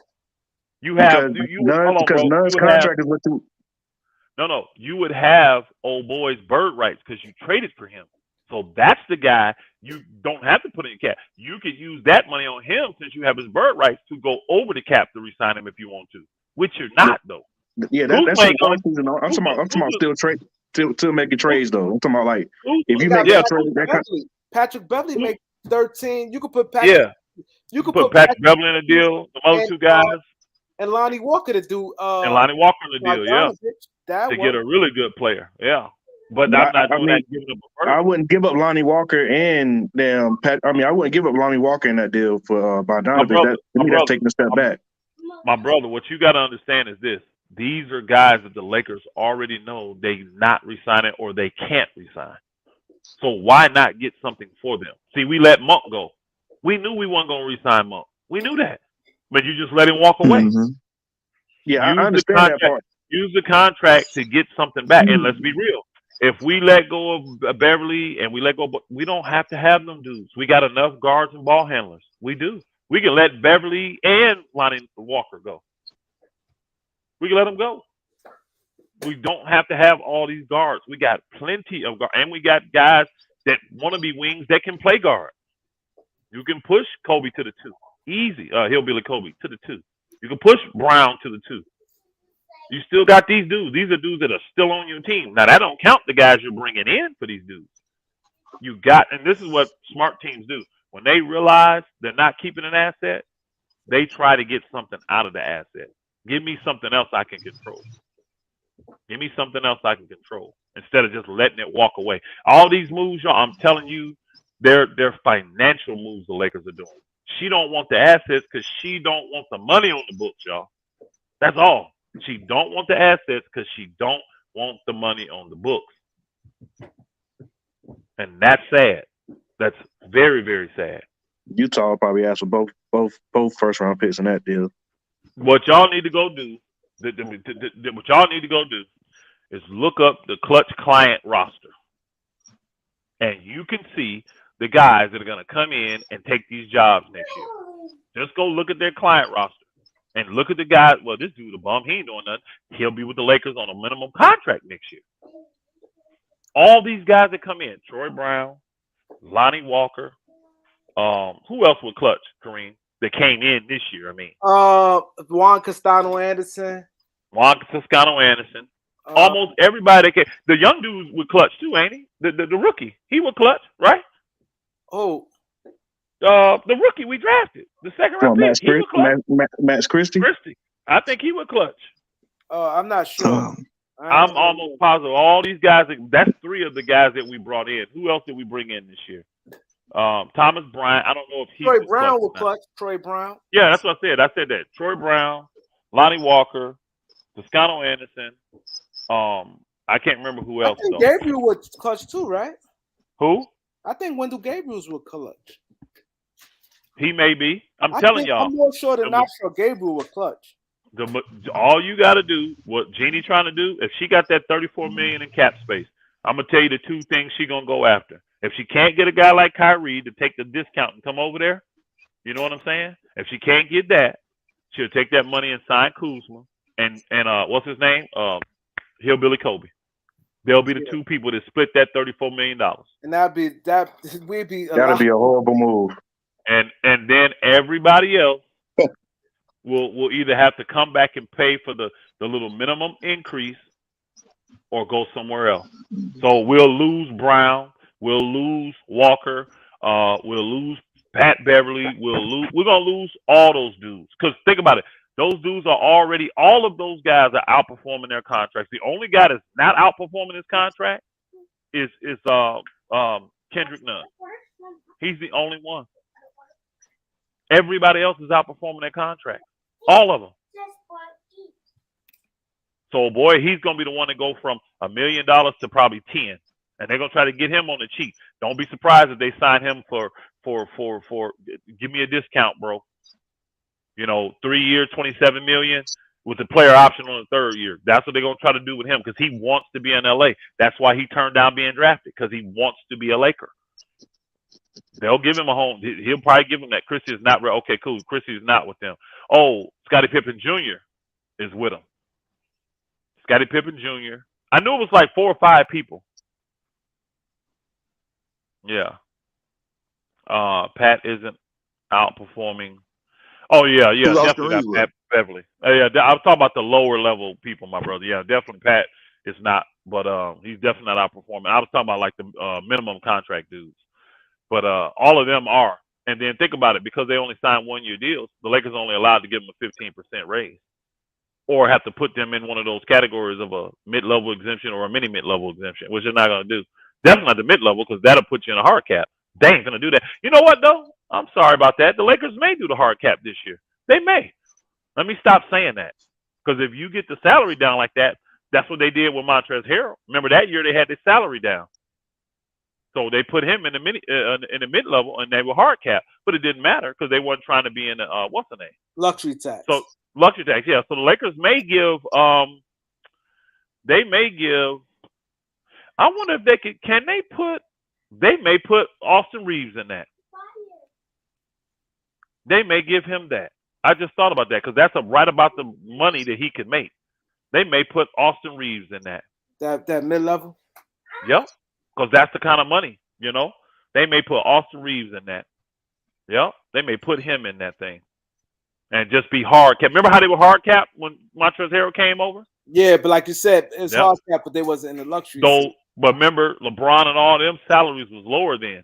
You have because Nunn's contract is with you. No, you would have old boy's bird rights because you traded for him. So that's the guy you don't have to put in your cap. You could use that money on him since you have his bird rights to go over the cap to re-sign him if you want to, which you're not though. Yeah, that's the one season. I'm talking about still making trades though. I'm talking about like if you make Patrick Beverly make 13. You could put Patrick. Yeah, you could put Patrick Beverly in a deal. The other two guys and Lonnie Walker to do. And Lonnie Walker in the deal, yeah, to get a really good player, yeah. But I'm not doing that. Giving up a I wouldn't give up Lonnie Walker and I wouldn't give up Lonnie Walker in that deal for Bogdanovich. That's taking a step back. My brother, what you got to understand is this: these are guys that the Lakers already know they not resigning or they can't resign. So why not get something for them? See, we let Monk go. We knew we weren't going to resign Monk. We knew that, but you just let him walk away. Yeah, I understand that part. Use the contract to get something back, and let's be real. If we let go of Beverly and we let go, we don't have to have them dudes. We got enough guards and ball handlers. We do. We can let Beverly and Lonnie Walker go. We can let them go. We don't have to have all these guards. We got plenty of guards, and we got guys that want to be wings that can play guard. You can push Kobe to the 2. Easy. Hillbilly Kobe to the 2. You can push Brown to the 2. You still got these dudes. These are dudes that are still on your team. Now, that don't count the guys you're bringing in for these dudes. And this is what smart teams do. When they realize they're not keeping an asset, they try to get something out of the asset. Give me something else I can control. Give me something else I can control instead of just letting it walk away. All these moves, y'all, I'm telling you, they're financial moves the Lakers are doing. She don't want the assets because she don't want the money on the books, y'all. That's all. She don't want the assets because she don't want the money on the books. And that's sad. That's very, very sad. Utah probably asked for both first round picks in that deal. What y'all need to go do, what y'all need to go do is look up the Clutch client roster. And you can see the guys that are going to come in and take these jobs next year. Just go look at their client roster. And look at the guy. Well, this dude a bum. He ain't doing nothing. He'll be with the Lakers on a minimum contract next year. All these guys that come in, Troy Brown, Lonnie Walker, who else would Clutch, Kareem, that came in this year? I mean, Juan Toscano-Anderson. Almost everybody that came. The young dudes would Clutch too, ain't he? The rookie, he would Clutch, right? Oh. The rookie we drafted, the second round pick, Max Christie. I think he would Clutch. I'm not sure. I'm almost positive. All these guys, that's 3 of the guys that we brought in. Who else did we bring in this year? Thomas Bryant. I don't know if he. Troy Brown would Clutch. Troy Brown. Yeah, that's what I said. I said that. Troy Brown, Lonnie Walker, Toscano-Anderson. I can't remember who else. I think Gabriel would Clutch too, right? Who? I think Wendell Gabriel's would Clutch. He may be. I'm telling y'all. I'm more sure than not sure Gabriel would Clutch. All you got to do, what Jeannie trying to do, if she got that $34 million in cap space, I'm gonna tell you the 2 things she gonna go after. If she can't get a guy like Kyrie to take the discount and come over there, you know what I'm saying? If she can't get that, she'll take that money and sign Kuzma and what's his name? Hillbilly Kobe. They'll be the 2 people that split that $34 million. And that'd be a horrible move. And then everybody else will either have to come back and pay for the little minimum increase or go somewhere else. So we'll lose Brown, we'll lose Walker, we'll lose Pat Beverly, we're gonna lose all those dudes. Because think about it, Those dudes are already. All of those guys are outperforming their contracts. The only guy that's not outperforming his contract is Kendrick Nunn. He's the only one. Everybody else is outperforming their contract. All of them. So, boy, he's going to be the one to go from $1 million to probably 10. And they're going to try to get him on the cheap. Don't be surprised if they sign him for give me a discount, bro. 3 years, $27 million with the player option on the third year. That's what they're going to try to do with him because he wants to be in LA. That's why he turned down being drafted, because he wants to be a Laker. They'll give him a home. He'll probably give him that. Chrissy is not. Okay, cool. Chrissy is not with them. Oh, Scottie Pippen Jr. is with him. Scottie Pippen Jr. I knew it was like 4 or 5 people. Yeah. Pat isn't outperforming. Oh, yeah, definitely got Pat Beverly. Yeah, I was talking about the lower level people, my brother. Yeah, definitely Pat is not, but he's definitely not outperforming. I was talking about like the minimum contract dudes. But all of them are. And then think about it, because they only signed 1-year deals, the Lakers are only allowed to give them a 15% raise, or have to put them in one of those categories of a mid-level exemption or a mini mid-level exemption, which they're not going to do. Definitely not the mid-level, because that'll put you in a hard cap. They ain't going to do that. You know what, though? I'm sorry about that. The Lakers may do the hard cap this year. They may. Let me stop saying that. Because if you get the salary down like that, that's what they did with Montrezl Harrell. Remember that year they had their salary down. So they put him in the mid-level, and they were hard cap. But it didn't matter because they weren't trying to be in the, what's the name? Luxury tax. So luxury tax, yeah. So the Lakers may give, I wonder if they may put Austin Reeves in that. They may give him that. I just thought about that because that's right about the money that he could make. They may put Austin Reeves in that. That mid-level? Yep. Because that's the kind of money, They may put Austin Reeves in that. Yep. They may put him in that thing. And just be hard cap. Remember how they were hard cap when Montrezl Harrell came over? Yeah, but like you said, it's hard cap, but they wasn't in the luxury. But remember, LeBron and all them salaries was lower then.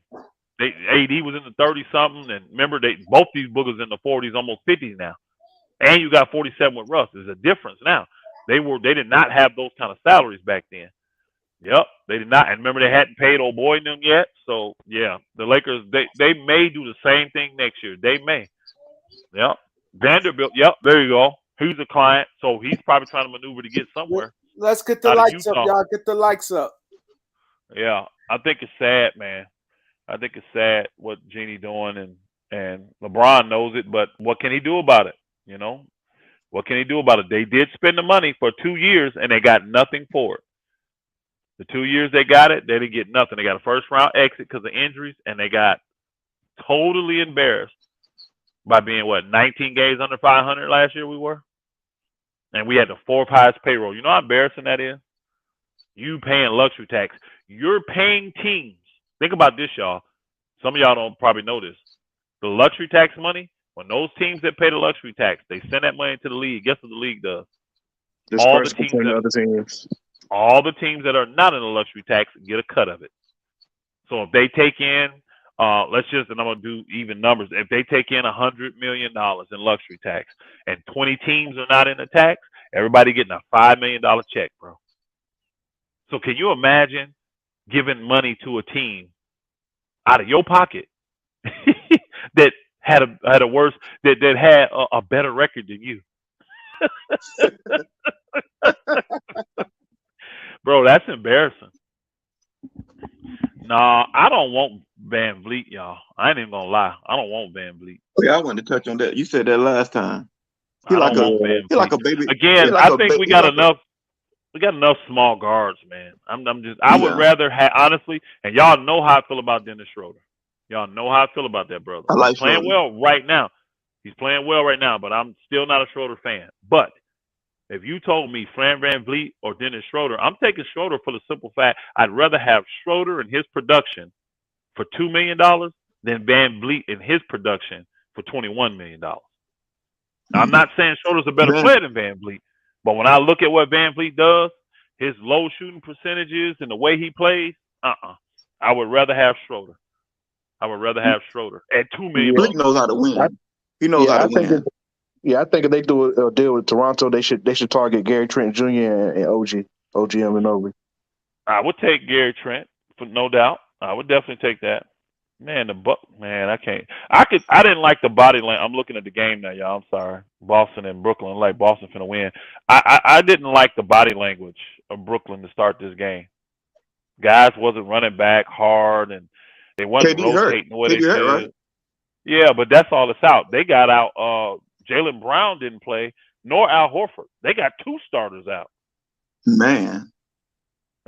AD was in the 30-something, and remember, both these boogers in the 40s, almost 50s now. And you got 47 with Russ. There's a difference now. They did not have those kind of salaries back then. Yep, they did not. And remember, they hadn't paid old boy in them yet. So yeah, the Lakers they may do the same thing next year. They may. Yep. Vanderbilt. Yep, there you go. He's a client, so he's probably trying to maneuver to get somewhere. Let's get the likes up, y'all. Get the likes up. Yeah, I think it's sad, man. I think it's sad what Jeannie doing, and LeBron knows it, but what can he do about it? What can he do about it? They did spend the money for 2 years, and they got nothing for it. The 2 years they got it, they didn't get nothing. They got a first-round exit because of injuries, and they got totally embarrassed by being, 19 games under 500 last year we were? And we had the 4th highest payroll. You know how embarrassing that is? You paying luxury tax. You're paying teams. Think about this, y'all. Some of y'all don't probably know this. The luxury tax money, when those teams that pay the luxury tax, they send that money to the league. Guess what the league does? All the teams that are not in the luxury tax get a cut of it. So if they take in, and I'm going to do even numbers. If they take in $100 million in luxury tax and 20 teams are not in the tax, everybody getting a $5 million check, bro. So can you imagine giving money to a team out of your pocket that had a worse, that had a better record than you? Bro, that's embarrassing. No, I don't want Van Vliet, y'all. I ain't even gonna lie. I don't want Van Vliet. Oh, yeah, I wanted to touch on that. You said that last time. He like a baby. Again, I think we got enough. We got enough small guards, man. I would rather have, honestly, and y'all know how I feel about Dennis Schroeder. Y'all know how I feel about that brother. I like He's playing Schroeder. well right now. He's playing well right now, but I'm still not a Schroeder fan. But if you told me Fran Van Vliet or Dennis Schroeder, I'm taking Schroeder for the simple fact I'd rather have Schroeder and his production for $2 million than Van Vliet and his production for $21 million. Now, I'm not saying Schroeder's a better player than Van Vliet, but when I look at what Van Vliet does, his low shooting percentages and the way he plays, I would rather have Schroeder. I would rather have Schroeder at $2 million. Vliet knows how to win. He knows how to win. Yeah, I think if they do a deal with Toronto, they should target Gary Trent Jr. and OG Anunoby. I would take Gary Trent, for no doubt. I would definitely take that. Man, I can't. I didn't like the body language. I'm looking at the game now, y'all. I'm sorry. Boston and Brooklyn. Like Boston finna win. I didn't like the body language of Brooklyn to start this game. Guys wasn't running back hard, and they wasn't rotating the way they should. Right? Yeah, but that's all it's out. They got out. Jaylen Brown didn't play, nor Al Horford. They got 2 starters out. Man.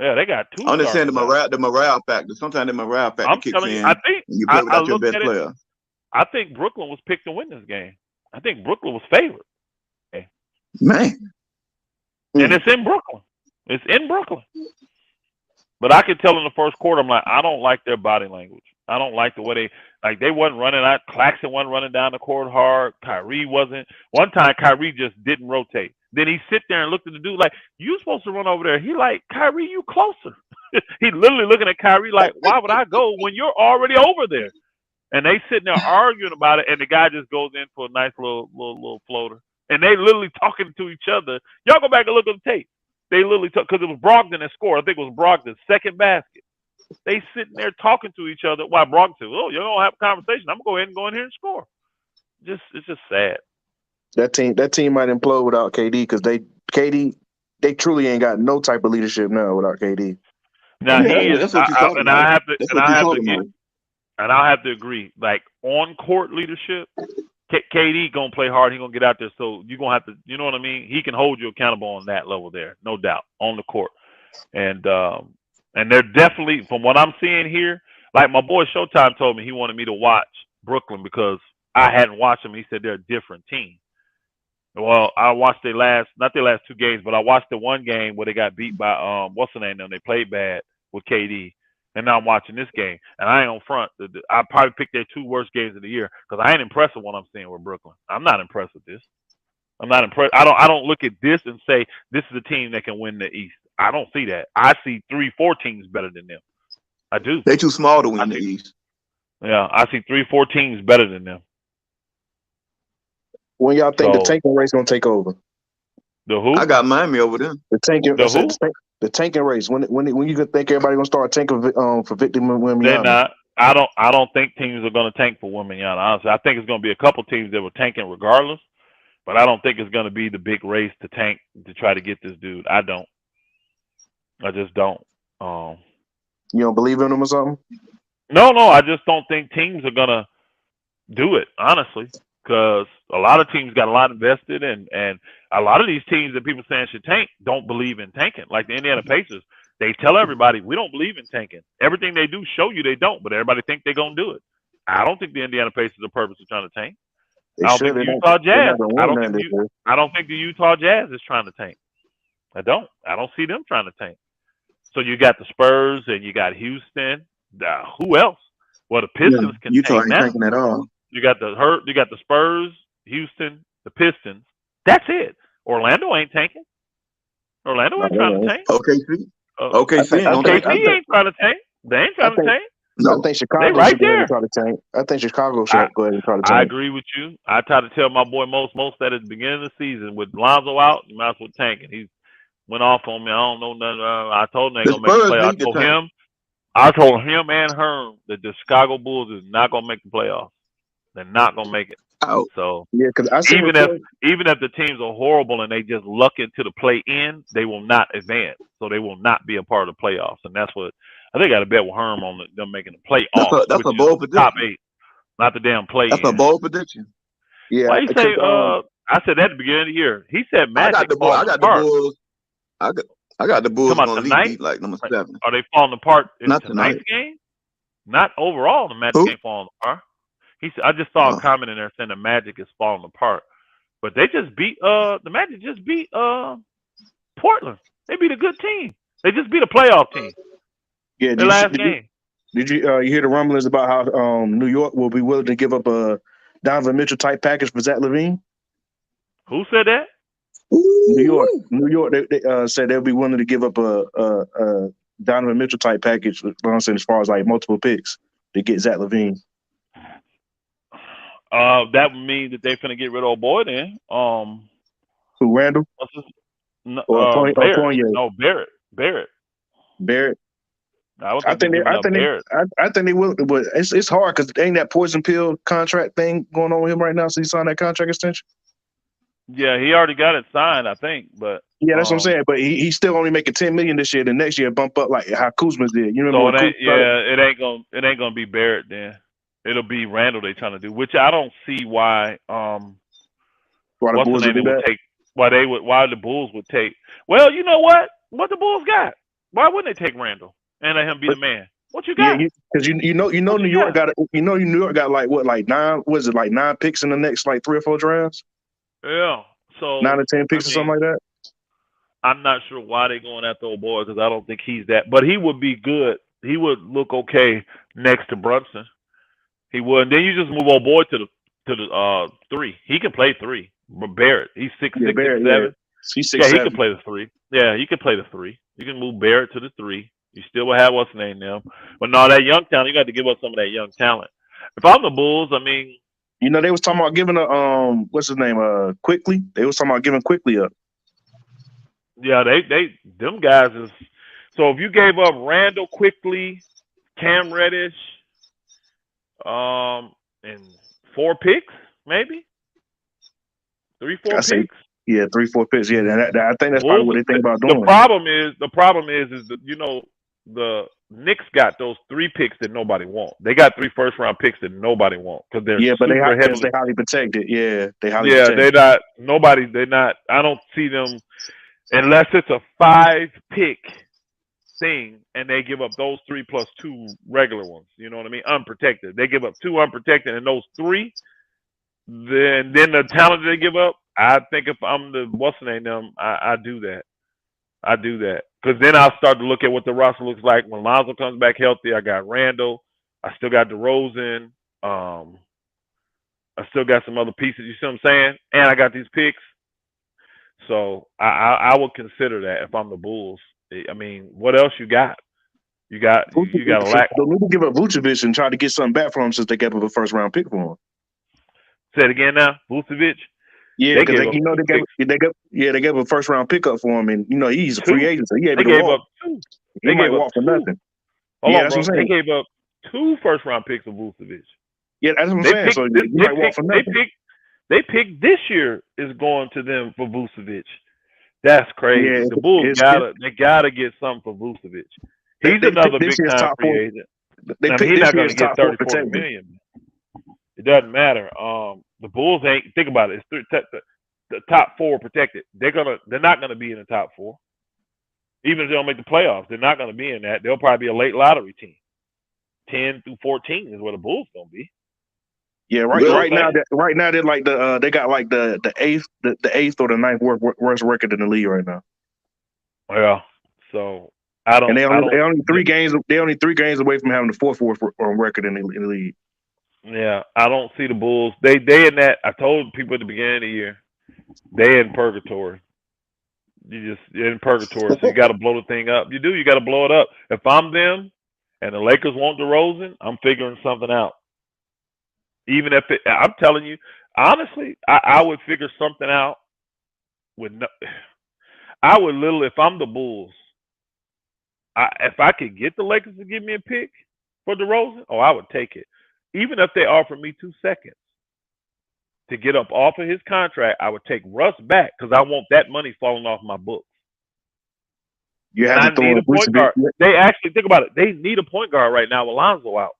Yeah, they got 2. I understand the morale factor. Sometimes the morale factor kicks in. I think you play without your best player. I think Brooklyn was picked to win this game. I think Brooklyn was favored. Okay. Man. And it's in Brooklyn. It's in Brooklyn. But I could tell in the first quarter, I'm like, I don't like their body language. I don't like the way they wasn't running out. Claxton wasn't running down the court hard. Kyrie wasn't. One time Kyrie just didn't rotate. Then he sit there and looked at the dude like, you supposed to run over there. He like, Kyrie, you closer. He literally looking at Kyrie like, why would I go when you're already over there? And they sitting there arguing about it, and the guy just goes in for a nice little floater. And they literally talking to each other. Y'all go back and look at the tape. They literally talk, because it was Brogdon that scored. I think it was Brogdon's second basket. They sitting there talking to each other while Brogdon says, "Oh, you're gonna have a conversation. I'm gonna go in here and score." It's just sad. That team might implode without KD because they truly ain't got no type of leadership now without KD. Now he is, and I have to agree. Like on court leadership, KD gonna play hard. He gonna get out there. So you gonna have to, you know what I mean? He can hold you accountable on that level there, no doubt, on the court. And they're definitely, from what I'm seeing here, like my boy Showtime told me he wanted me to watch Brooklyn because I hadn't watched them. He said they're a different team. Well, I watched not their last 2 games, but I watched the one game where they got beat by what's the name? They played bad with KD. And now I'm watching this game, and I ain't on front. I probably picked their 2 worst games of the year because I ain't impressed with what I'm seeing with Brooklyn. I'm not impressed with this. I'm not impressed. I don't look at this and say this is a team that can win the East. I don't see that. I see 3-4 teams better than them. I do. They too small to win the East. Yeah, I see 3-4 teams better than them. When y'all think the tanking race gonna take over? The who? I got Miami over them. The tanking race. When you could think everybody gonna start tanking for Victor Wembanyama? They're not. I don't think teams are gonna tank for Wembanyama. Honestly, I think it's gonna be a couple teams that were tanking regardless, but I don't think it's gonna be the big race to tank to try to get this dude. I don't. I just don't. You don't believe in him or something? No. I just don't think teams are gonna do it, honestly, because a lot of teams got a lot invested, and a lot of these teams that people saying should tank don't believe in tanking. Like the Indiana Pacers, they tell everybody we don't believe in tanking. Everything they do show you they don't, but everybody think they're gonna do it. I don't think the Indiana Pacers are purposely trying to tank. I don't think the Utah Jazz. I don't think the Utah Jazz is trying to tank. I don't see them trying to tank. So you got the Spurs and you got Houston. Who else? Well, the Pistons can Utah tank ain't now. tanking at all. You got the Spurs, Houston, the Pistons. That's it. Orlando ain't tanking. Orlando ain't trying to tank. OKC ain't trying to tank. They ain't trying to tank. No. I think Chicago should go ahead and try to tank. I think Chicago should go ahead and try to tank. I agree with you. I try to tell my boy most that at the beginning of the season, with Lonzo out, you might as well tank it. He went off on me. I don't know nothing. I told him they ain't gonna make the playoffs. I told him and Herm that the Chicago Bulls is not gonna make the playoffs. They're not gonna make it. Oh. So yeah, because even if the teams are horrible and they just luck into the play-in, they will not advance. So they will not be a part of the playoffs, and that's what I think. I got to bet with Herm on them making the playoffs. That's a bold prediction. Top 8, not the damn play-in. That's a bold prediction. Yeah. Why you say? I said that at the beginning of the year. He said Magic. I got the Bulls. I got the Bulls going to lead like number 7. Are they falling apart in Not tonight's game? Not overall. The Magic ain't falling apart. He said, I just saw a comment in there saying the Magic is falling apart, but they just beat the Magic just beat Portland. They beat a good team. They just beat a playoff team. Yeah, the last game. Did you hear the rumblings about how New York will be willing to give up a Donovan Mitchell type package for Zach LaVine? Who said that? New York. They said they'll be willing to give up a Donovan Mitchell type package. I'm saying as far as like multiple picks to get Zach LaVine. That would mean that they finna get rid of old boy then. Who, Randall? What's his, Or Barrett. Fournier? No, Barrett. Barrett. I would I think they're giving up Barrett. I think they will, but it's hard because ain't that poison pill contract thing going on with him right now? So he signed that contract extension. Yeah, he already got it signed, I think. But yeah, that's what I'm saying. But he's still only making $10 million this year. The next year bump up like how Kuzma did. You remember? So it ain't gonna be Barrett then. It'll be Randall they trying to do, which I don't see why. Why the Bulls would do that? Why the Bulls would take? Well, you know what? What the Bulls got? Why wouldn't they take Randall and let him be the man? What you got? Yeah, because you know New York got like 9 picks in the next like 3 or 4 drafts. Yeah, so 9 or 10 picks or something like that. I'm not sure why they're going after old boy because I don't think he's that. But he would be good. He would look okay next to Brunson. He would. And then you just move old boy to the 3. He can play 3. But Barrett, he's 6'6", 6'7". Yeah. He's 6'7". Yeah, he can play the 3. Yeah, he can play the 3. You can move Barrett to the 3. You still will have what's his name now. But no, that young talent, you got to give up some of that young talent. If I'm the Bulls, I mean, you know, they was talking about giving what's his name, Quickly. They was talking about giving Quickly up. Yeah, them guys is. So if you gave up Randall Quickly, Cam Reddish, and 4 picks, maybe 3, 4 picks. Yeah, 3, 4 picks. Yeah, I think that's probably what they think about doing. The problem is that the Knicks got those 3 picks that nobody wants. They got 3 first-round picks that nobody wants because they're but they heavily protected. Yeah, they highly protected. They're not. I don't see them unless it's a 5-pick thing and they give up those 3 plus 2 regular ones. You know what I mean? Unprotected. They give up 2 unprotected and those 3. Then the talent they give up. I think if I'm the what's the name, I do that. I do that because then I'll start to look at what the roster looks like when Lonzo comes back healthy. I got Randall. I still got DeRozan. I still got some other pieces. You see what I'm saying? And I got these picks. So I would consider that if I'm the Bulls. I mean, what else you got? You got a lack. Don't need to give up Vucevic and try to get something back from him since they gave up a first-round pick for him. Say it again now, Vucevic. Yeah, because they gave a first-round pickup for him, and you know he's a free agent, so he gave up 2. He might walk for nothing. Hold on, bro. They gave up 2 first-round picks of Vucevic. Yeah, that's what I'm saying. So he might walk for nothing. They picked this year is going to them for Vucevic. That's crazy. Yeah, the Bulls gotta get something for Vucevic. He's another big-time free agent. He's not going to get 30, 40 million. It doesn't matter. The Bulls ain't. Think about it. It's the top 4 protected. They're not gonna be in the top 4. Even if they don't make the playoffs, they're not gonna be in that. They'll probably be a late lottery team. 10 through 14 is where the Bulls gonna be. Yeah, right now they're like they got like the 8th or the 9th worst record in the league right now. Yeah. So I don't. And they're only 3 games away from having the 4th record in the league. Yeah, I don't see the Bulls. They in that. I told people at the beginning of the year, they in purgatory. You're in purgatory, so you got to blow the thing up. You got to blow it up. If I'm them, and the Lakers want DeRozan, I'm figuring something out. Even if I'm telling you, honestly, I would figure something out. I would literally, if I'm the Bulls, if I could get the Lakers to give me a pick for DeRozan, I would take it. Even if they offer me 2 seconds to get up off of his contract, I would take Russ back because I want that money falling off my books. You have to need a point guard. They actually think about it. They need a point guard right now with Lonzo out.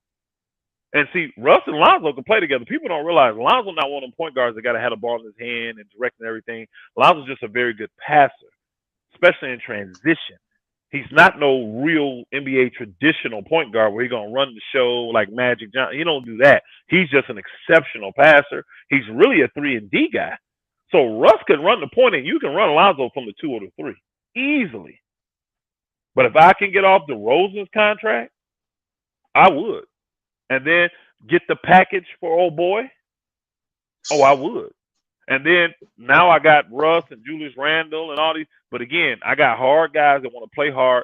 And see, Russ and Lonzo can play together. People don't realize Lonzo not one of them point guards that got to have the ball in his hand and directing everything. Lonzo's just a very good passer, especially in transition. He's not no real NBA traditional point guard where he's going to run the show like Magic Johnson. He don't do that. He's just an exceptional passer. He's really a 3-and-D guy. So Russ can run the point, and you can run Lonzo from the 2 or the 3 easily. But if I can get off DeRozan's contract, I would. And then get the package for old boy, I would. And then now I got Russ and Julius Randle and all these. But again, I got hard guys that want to play hard.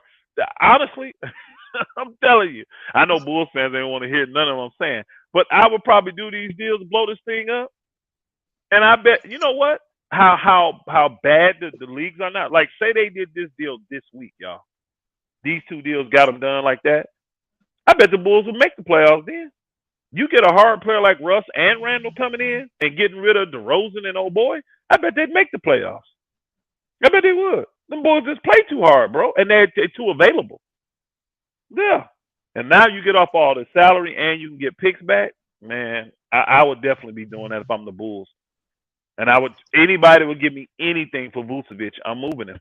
Honestly, I'm telling you. I know Bulls fans ain't want to hear none of what I'm saying, but I would probably do these deals, blow this thing up, and I bet you know what? How bad the leagues are now. Like, say they did this deal this week, y'all. These two deals got them done like that. I bet the Bulls would make the playoffs then. You get a hard player like Russ and Randall coming in and getting rid of DeRozan and old boy, I bet they'd make the playoffs. I bet they would. Them boys just play too hard, bro, and they're too available. Yeah. And now you get off all the salary and you can get picks back. Man, I would definitely be doing that if I'm the Bulls. And anybody would give me anything for Vucevic, I'm moving him.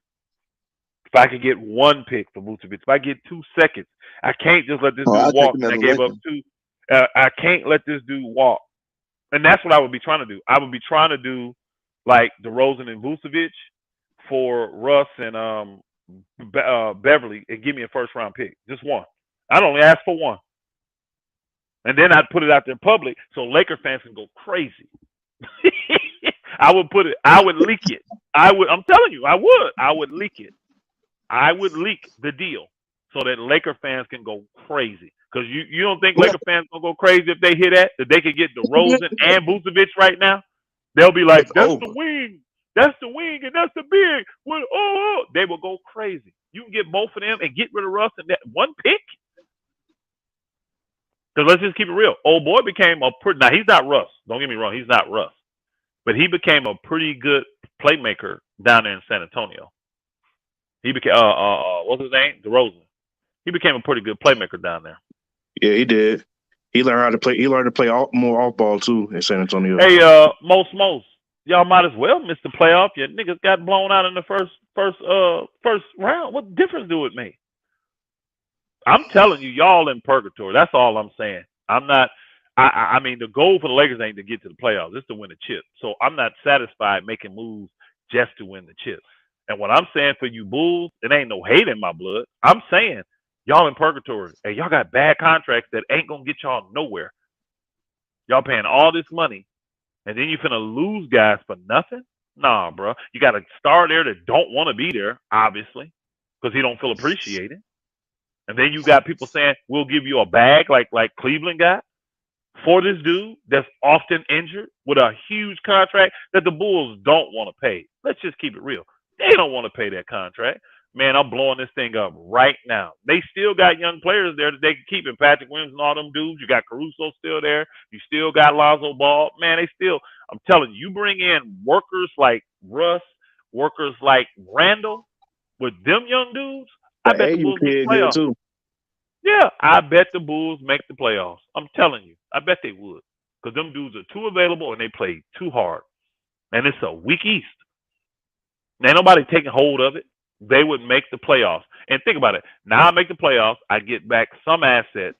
If I could get one pick for Vucevic, if I get 2 seconds, I can't just let this dude walk. And I gave up 2. I can't let this dude walk. And that's what I would be trying to do. I would be trying to do like DeRozan and Vucevic for Russ and Beverly and give me a first-round pick. Just one. I'd only ask for one. And then I'd put it out there in public so Laker fans can go crazy. I would leak it. I'm telling you, I would leak it. I would leak the deal so that Laker fans can go crazy. Because you don't think Laker fans gonna go crazy if they hear that they could get DeRozan and Vucevic right now? They'll be like, that's the wing, and that's the big. Well, they will go crazy. You can get both of them and get rid of Russ and that one pick. Because let's just keep it real. Old boy became now he's not Russ. Don't get me wrong, he's not Russ, but he became a pretty good playmaker down there in San Antonio. He became what's his name? DeRozan. He became a pretty good playmaker down there. Yeah, he did. He learned how to play. He learned to play more off ball too in San Antonio. Hey, most y'all might as well miss the playoff. Your niggas got blown out in the first round. What difference do it make? I'm telling you, y'all in purgatory. That's all I'm saying. I'm not. I mean, the goal for the Lakers ain't to get to the playoffs. It's to win the chip. So I'm not satisfied making moves just to win the chip. And what I'm saying for you Bulls, it ain't no hate in my blood. I'm saying y'all in purgatory. Hey, y'all got bad contracts that ain't gonna get y'all nowhere. Y'all paying all this money, and then you finna lose guys for nothing? Nah, bro. You got a star there that don't want to be there, obviously, because he don't feel appreciated. And then you got people saying, we'll give you a bag like Cleveland got for this dude that's often injured with a huge contract that the Bulls don't want to pay. Let's just keep it real. They don't want to pay that contract. Man, I'm blowing this thing up right now. They still got young players there that they can keep in Patrick Williams and all them dudes. You got Caruso still there. You still got Lonzo Ball. Man, I'm telling you, you bring in workers like Russ, workers like Randall with them young dudes, I bet the Bulls make the playoffs. Too. Yeah, I bet the Bulls make the playoffs. I'm telling you. I bet they would. Because them dudes are too available and they play too hard. And it's a weak East. Ain't nobody taking hold of it. They would make the playoffs. And think about it. Now I make the playoffs. I get back some assets.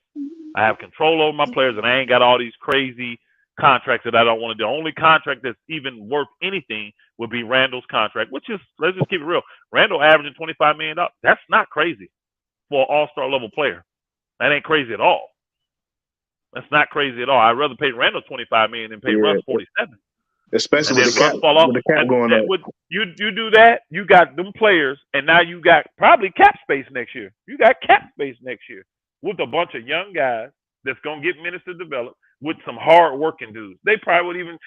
I have control over my players, and I ain't got all these crazy contracts that I don't want to do. The only contract that's even worth anything would be Randall's contract, which is, let's just keep it real. Randall averaging $25 million. That's not crazy for an all-star level player. That ain't crazy at all. That's not crazy at all. I'd rather pay Randall $25 million than pay Russ $47. Especially with the cap going up. You do that, you got them players, and now you got probably cap space next year. You got cap space next year with a bunch of young guys that's gonna get minutes to develop with some hard working dudes. They probably would even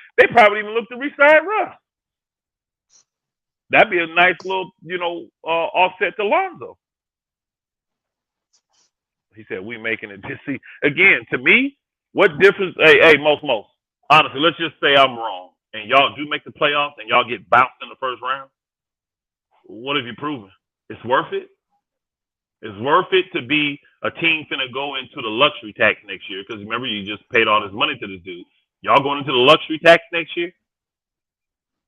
look to re-sign Russ. That'd be a nice little, offset to Lonzo. He said, we making it. Just see, again, to me, what difference, hey, most, honestly, let's just say I'm wrong, and y'all do make the playoffs, and y'all get bounced in the first round. What have you proven? It's worth it? It's worth it to be a team finna go into the luxury tax next year, because remember, you just paid all this money to this dude. Y'all going into the luxury tax next year?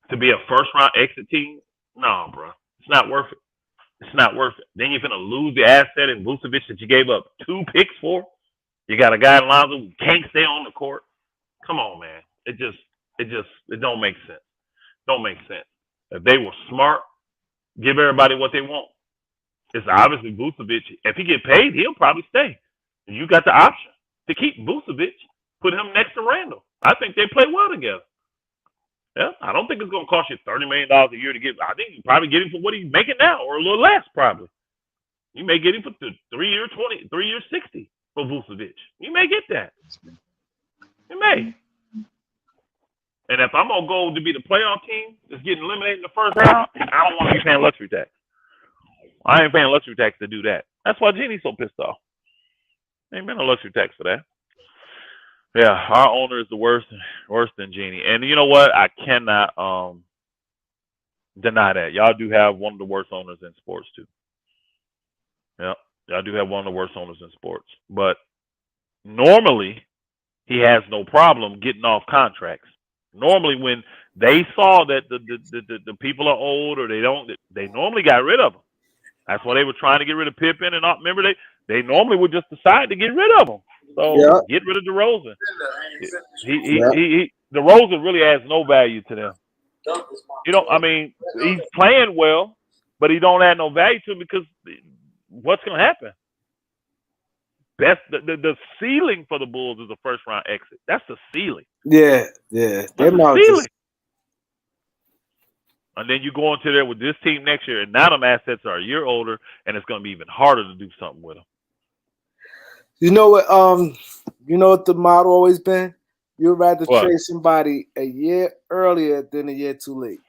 To be a first-round exit team? No, bro. It's not worth it. It's not worth it. Then you're going to lose the asset in Vucevic that you gave up 2 picks for. You got a guy in Lonzo who can't stay on the court. Come on, man. It don't make sense. Don't make sense. If they were smart, give everybody what they want. It's obviously Vucevic. If he get paid, he'll probably stay. You got the option to keep Vucevic, put him next to Randall. I think they play well together. Yeah, I don't think it's going to cost you $30 million a year to get. I think you probably get him for what he's making now, or a little less, probably. You may get him for 3 years 20, 3 years 60 for Vucevic. You may get that. You may. And if I'm gonna go to be the playoff team that's getting eliminated in the first round, I don't want to be paying luxury tax. I ain't paying luxury tax to do that. That's why Jeannie's so pissed off. Ain't been a luxury tax for that. Yeah, our owner is the worse than Jeannie. And you know what? I cannot deny that. Y'all do have one of the worst owners in sports too. Yeah, y'all do have one of the worst owners in sports. But normally, he has no problem getting off contracts. Normally, when they saw that the people are old or they normally got rid of them. That's why they were trying to get rid of Pippen and all. Remember, they normally would just decide to get rid of them. So get rid of DeRozan. DeRozan really has no value to them. You know, I mean, he's playing well, but he don't add no value to him because what's going to happen? The ceiling for the Bulls is a first round exit. That's the ceiling. Yeah. That's the ceiling. And then you go into there with this team next year, and now them assets are a year older, and it's going to be even harder to do something with them. You know what? You know what the motto always been? You'd rather trade somebody a year earlier than a year too late.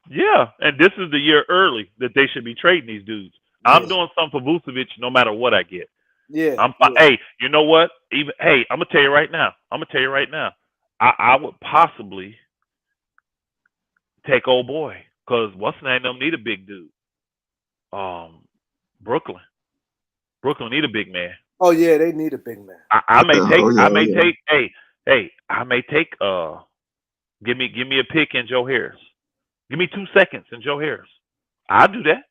Yeah, and this is the year early that they should be trading these dudes. Yeah. I'm doing something for Vucevic no matter what I get. Yeah. Hey, you know what? I'm gonna tell you right now. I would possibly take old boy because what's the name? Them need a big dude. Brooklyn need a big man. Oh yeah, they need a big man. I may take. Give me a pick in Joe Harris. Give me 2 seconds in Joe Harris. I'll do that.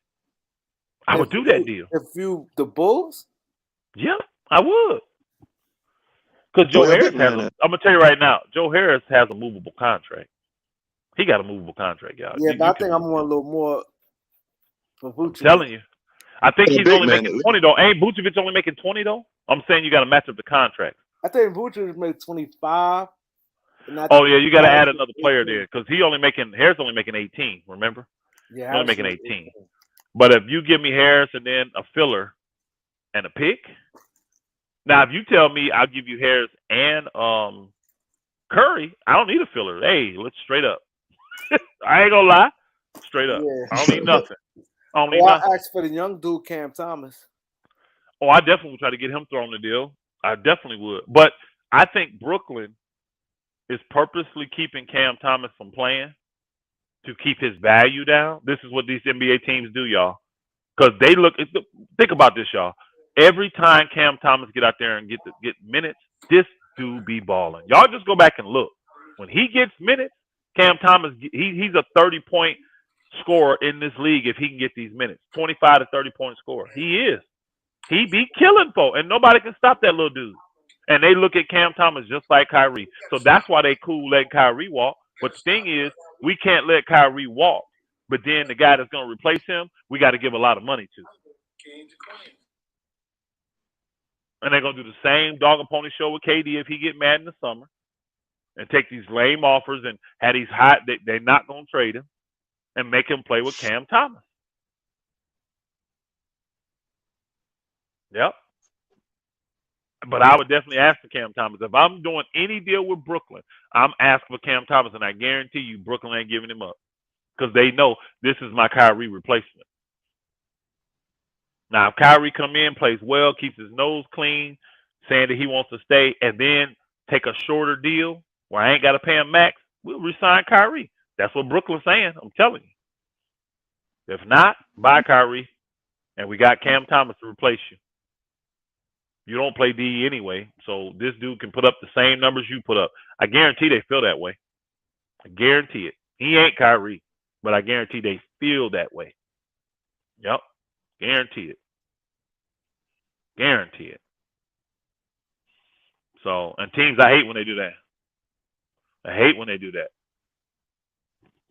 I would do that deal. If you the Bulls? Yeah, I would. Because Joe Harris I'm gonna tell you right now, Joe Harris has a movable contract. He got a movable contract, y'all. Yeah, but I think I'm going a little more for Vucevic. I'm telling you. I think he's only making 20 though. Ain't Vucevic only making 20 though? I'm saying you got to match up the contract. I think Vucevic made 25. Oh yeah, you got to add another player there because Harris only making 18. Remember? Yeah, he's only making 18. But if you give me Harris and then a filler and a pick, now if you tell me I'll give you Harris and Curry, I don't need a filler. Hey, let's straight up. I ain't gonna lie, straight up. Yeah. I don't need nothing. I asked for the young dude, Cam Thomas. Oh, I definitely would try to get him thrown the deal. I definitely would. But I think Brooklyn is purposely keeping Cam Thomas from playing to keep his value down. This is what these NBA teams do, y'all. Because think about this, y'all. Every time Cam Thomas get out there and get minutes, this dude be balling. Y'all just go back and look. When he gets minutes, Cam Thomas, he's a 30-point scorer in this league if he can get these minutes. 25 to 30-point scorer. He is. He be killing folk, and nobody can stop that little dude. And they look at Cam Thomas just like Kyrie. So that's why they cool letting Kyrie walk. But the thing is, we can't let Kyrie walk. But then the guy that's going to replace him, we got to give a lot of money to. And they're going to do the same dog and pony show with KD if he get mad in the summer and take these lame offers and have these hot, they're not going to trade him and make him play with Cam Thomas. Yep. But I would definitely ask for Cam Thomas. If I'm doing any deal with Brooklyn, I'm asking for Cam Thomas, and I guarantee you Brooklyn ain't giving him up because they know this is my Kyrie replacement. Now, if Kyrie come in, plays well, keeps his nose clean, saying that he wants to stay, and then take a shorter deal where I ain't got to pay him max, we'll resign Kyrie. That's what Brooklyn's saying. I'm telling you. If not, buy Kyrie, and we got Cam Thomas to replace you. You don't play DE anyway, so this dude can put up the same numbers you put up. I guarantee they feel that way. I guarantee it. He ain't Kyrie, but I guarantee they feel that way. Yep. Guarantee it. Guarantee it. So, and teams, I hate when they do that. I hate when they do that.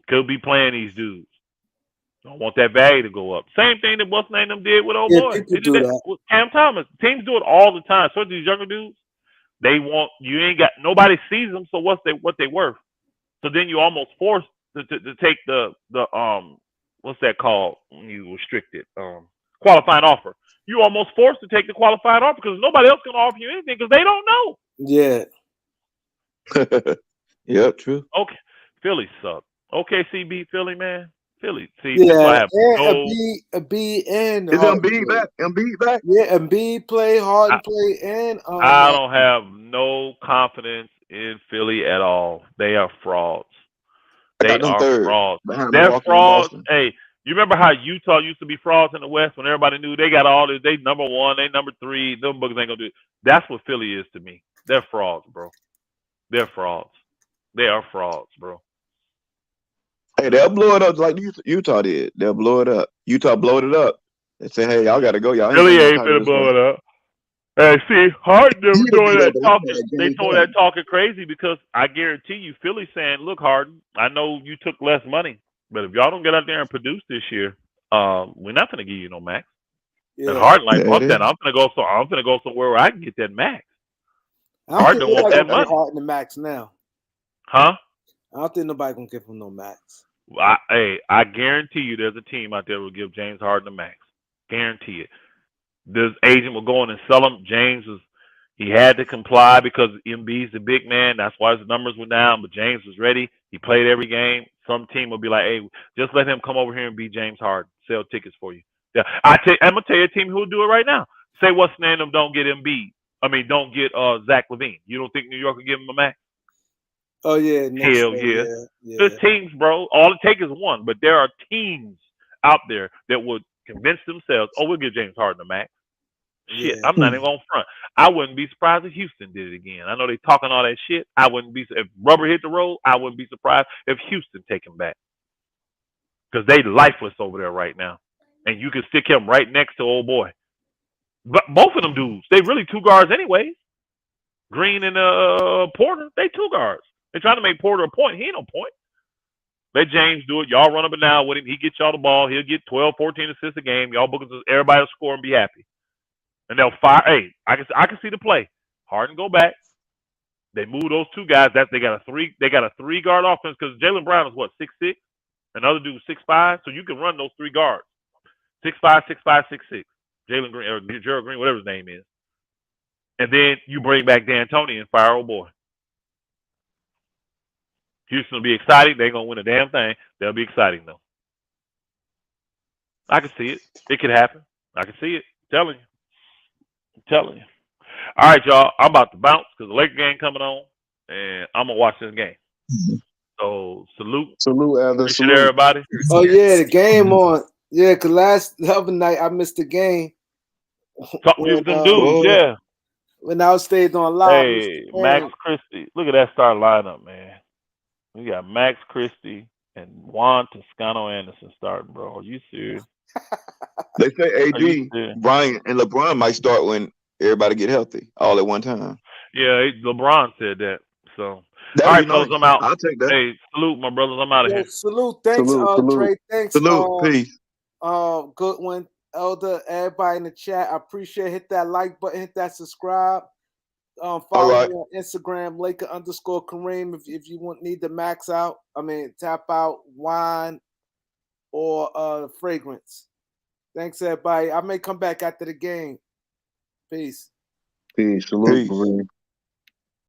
Could be playing these dudes. Don't want that value to go up. Same thing that what's name them did with old boy. They did that with Cam Thomas. Teams do it all the time. So these younger dudes, they want you ain't got nobody sees them. So what they worth? So then you almost forced to take the what's that called when you restrict it? Qualifying offer. you almost forced to take the qualified offer because nobody else can offer you anything because they don't know. Yeah. Yep, true. Okay, Philly suck. OKC beat Philly, man. Philly. See, Yeah, that's why I have a B and Is Harden Embiid play. back? Embiid back? Yeah, Embiid play, Harden play, and I don't have no confidence in Philly at all. They are frauds. I They got them are third frauds. behind They're Milwaukee and frauds. Boston. Hey, you remember how Utah used to be frauds in the West when everybody knew they got all this? They number one, they number three. Them boogers ain't gonna do it. That's what Philly is to me. They're frauds, bro. They're frauds. They are frauds, bro. Hey, they'll blow it up like Utah did. They'll blow it up. Utah blowed it up. They say, "Hey, y'all got to go. Y'all ain't Philly bringing no ain't title finna this blow way." it up. Hey, see, Harden them He'll doing be there, that but they talking. had They James told Harden. that talking crazy because I guarantee you, Philly's saying, "Look, Harden, I know you took less money, but if y'all don't get out there and produce this year, we're not gonna give you no max." And Harden like, There it fuck that. is. I'm gonna go somewhere where I can get that max. I don't Harden think don't want nobody that gonna give money, Harden the max now. huh? I don't think nobody gonna give him no max. I guarantee you, there's a team out there who will give James Harden the max. Guarantee it. This agent will go in and sell him. He had to comply because Embiid's the big man. That's why his numbers were down. But James was ready. He played every game. Some team will be like, "Hey, just let him come over here and be James Harden. Sell tickets for you." Yeah, I'm gonna tell you a team who will do it right now. Say what's the name of them don't get Embiid. I mean, don't get Zach LaVine. You don't think New York will give him a max? Oh yeah, next Hell year, yeah. yeah. There's teams, bro. All it takes is one. But there are teams out there that would convince themselves, "Oh, we'll give James Harden a max." Shit, Yeah. I'm not even gonna front. I wouldn't be surprised if Houston did it again. I know they talking all that shit. I wouldn't be if rubber hit the road. I wouldn't be surprised if Houston take him back because they lifeless over there right now, and you can stick him right next to old boy. But both of them dudes, they really two guards anyways. Green and Porter, they two guards. They trying to make Porter a point. He ain't no point. Let James do it. Y'all run up and down with him. He gets y'all the ball. He'll get 12, 14 assists a game. Y'all book everybody will score and be happy. And they'll fire. Hey, I can see the play. Harden go back. They move those two guys. They got a three guard offense because Jaylen Brown is what 6'6", another dude 6'5", so you can run those three guards 6'5", 6'5", 6'6". Jalen Green or Gerald Green, whatever his name is, and then you bring back D'Antoni and fire old boy. Houston will be exciting. They ain't gonna win a damn thing. They'll be exciting though. I can see it. It could happen. I can see it. I'm telling you. All right, y'all. I'm about to bounce because the Laker game coming on, and I'm gonna watch this game. So salute, Elder, appreciate everybody. Oh yeah, the game on. Yeah, cause the other night I missed the game. Talk to them dudes, yeah. When I stayed on live. Hey, Max Christie. Look at that star lineup, man. We got Max Christie and Juan Toscano Anderson starting, bro. Are you serious? They say AD, Bryant, and LeBron might start when everybody get healthy all at one time. Yeah, LeBron said that. So, that'd all right, nice. fellas, I'm out. I'll take that. Hey, salute, my brothers. I'm out of here. Salute. Thanks, Dre. Thanks. Salute. Peace. Good one, Elder. Everybody in the chat, I appreciate it. Hit that like button, hit that subscribe. Follow me on Instagram, Laker_Kareem. If you need the max out, tap out wine or fragrance. Thanks, everybody. I may come back after the game. Peace. Salute, Kareem.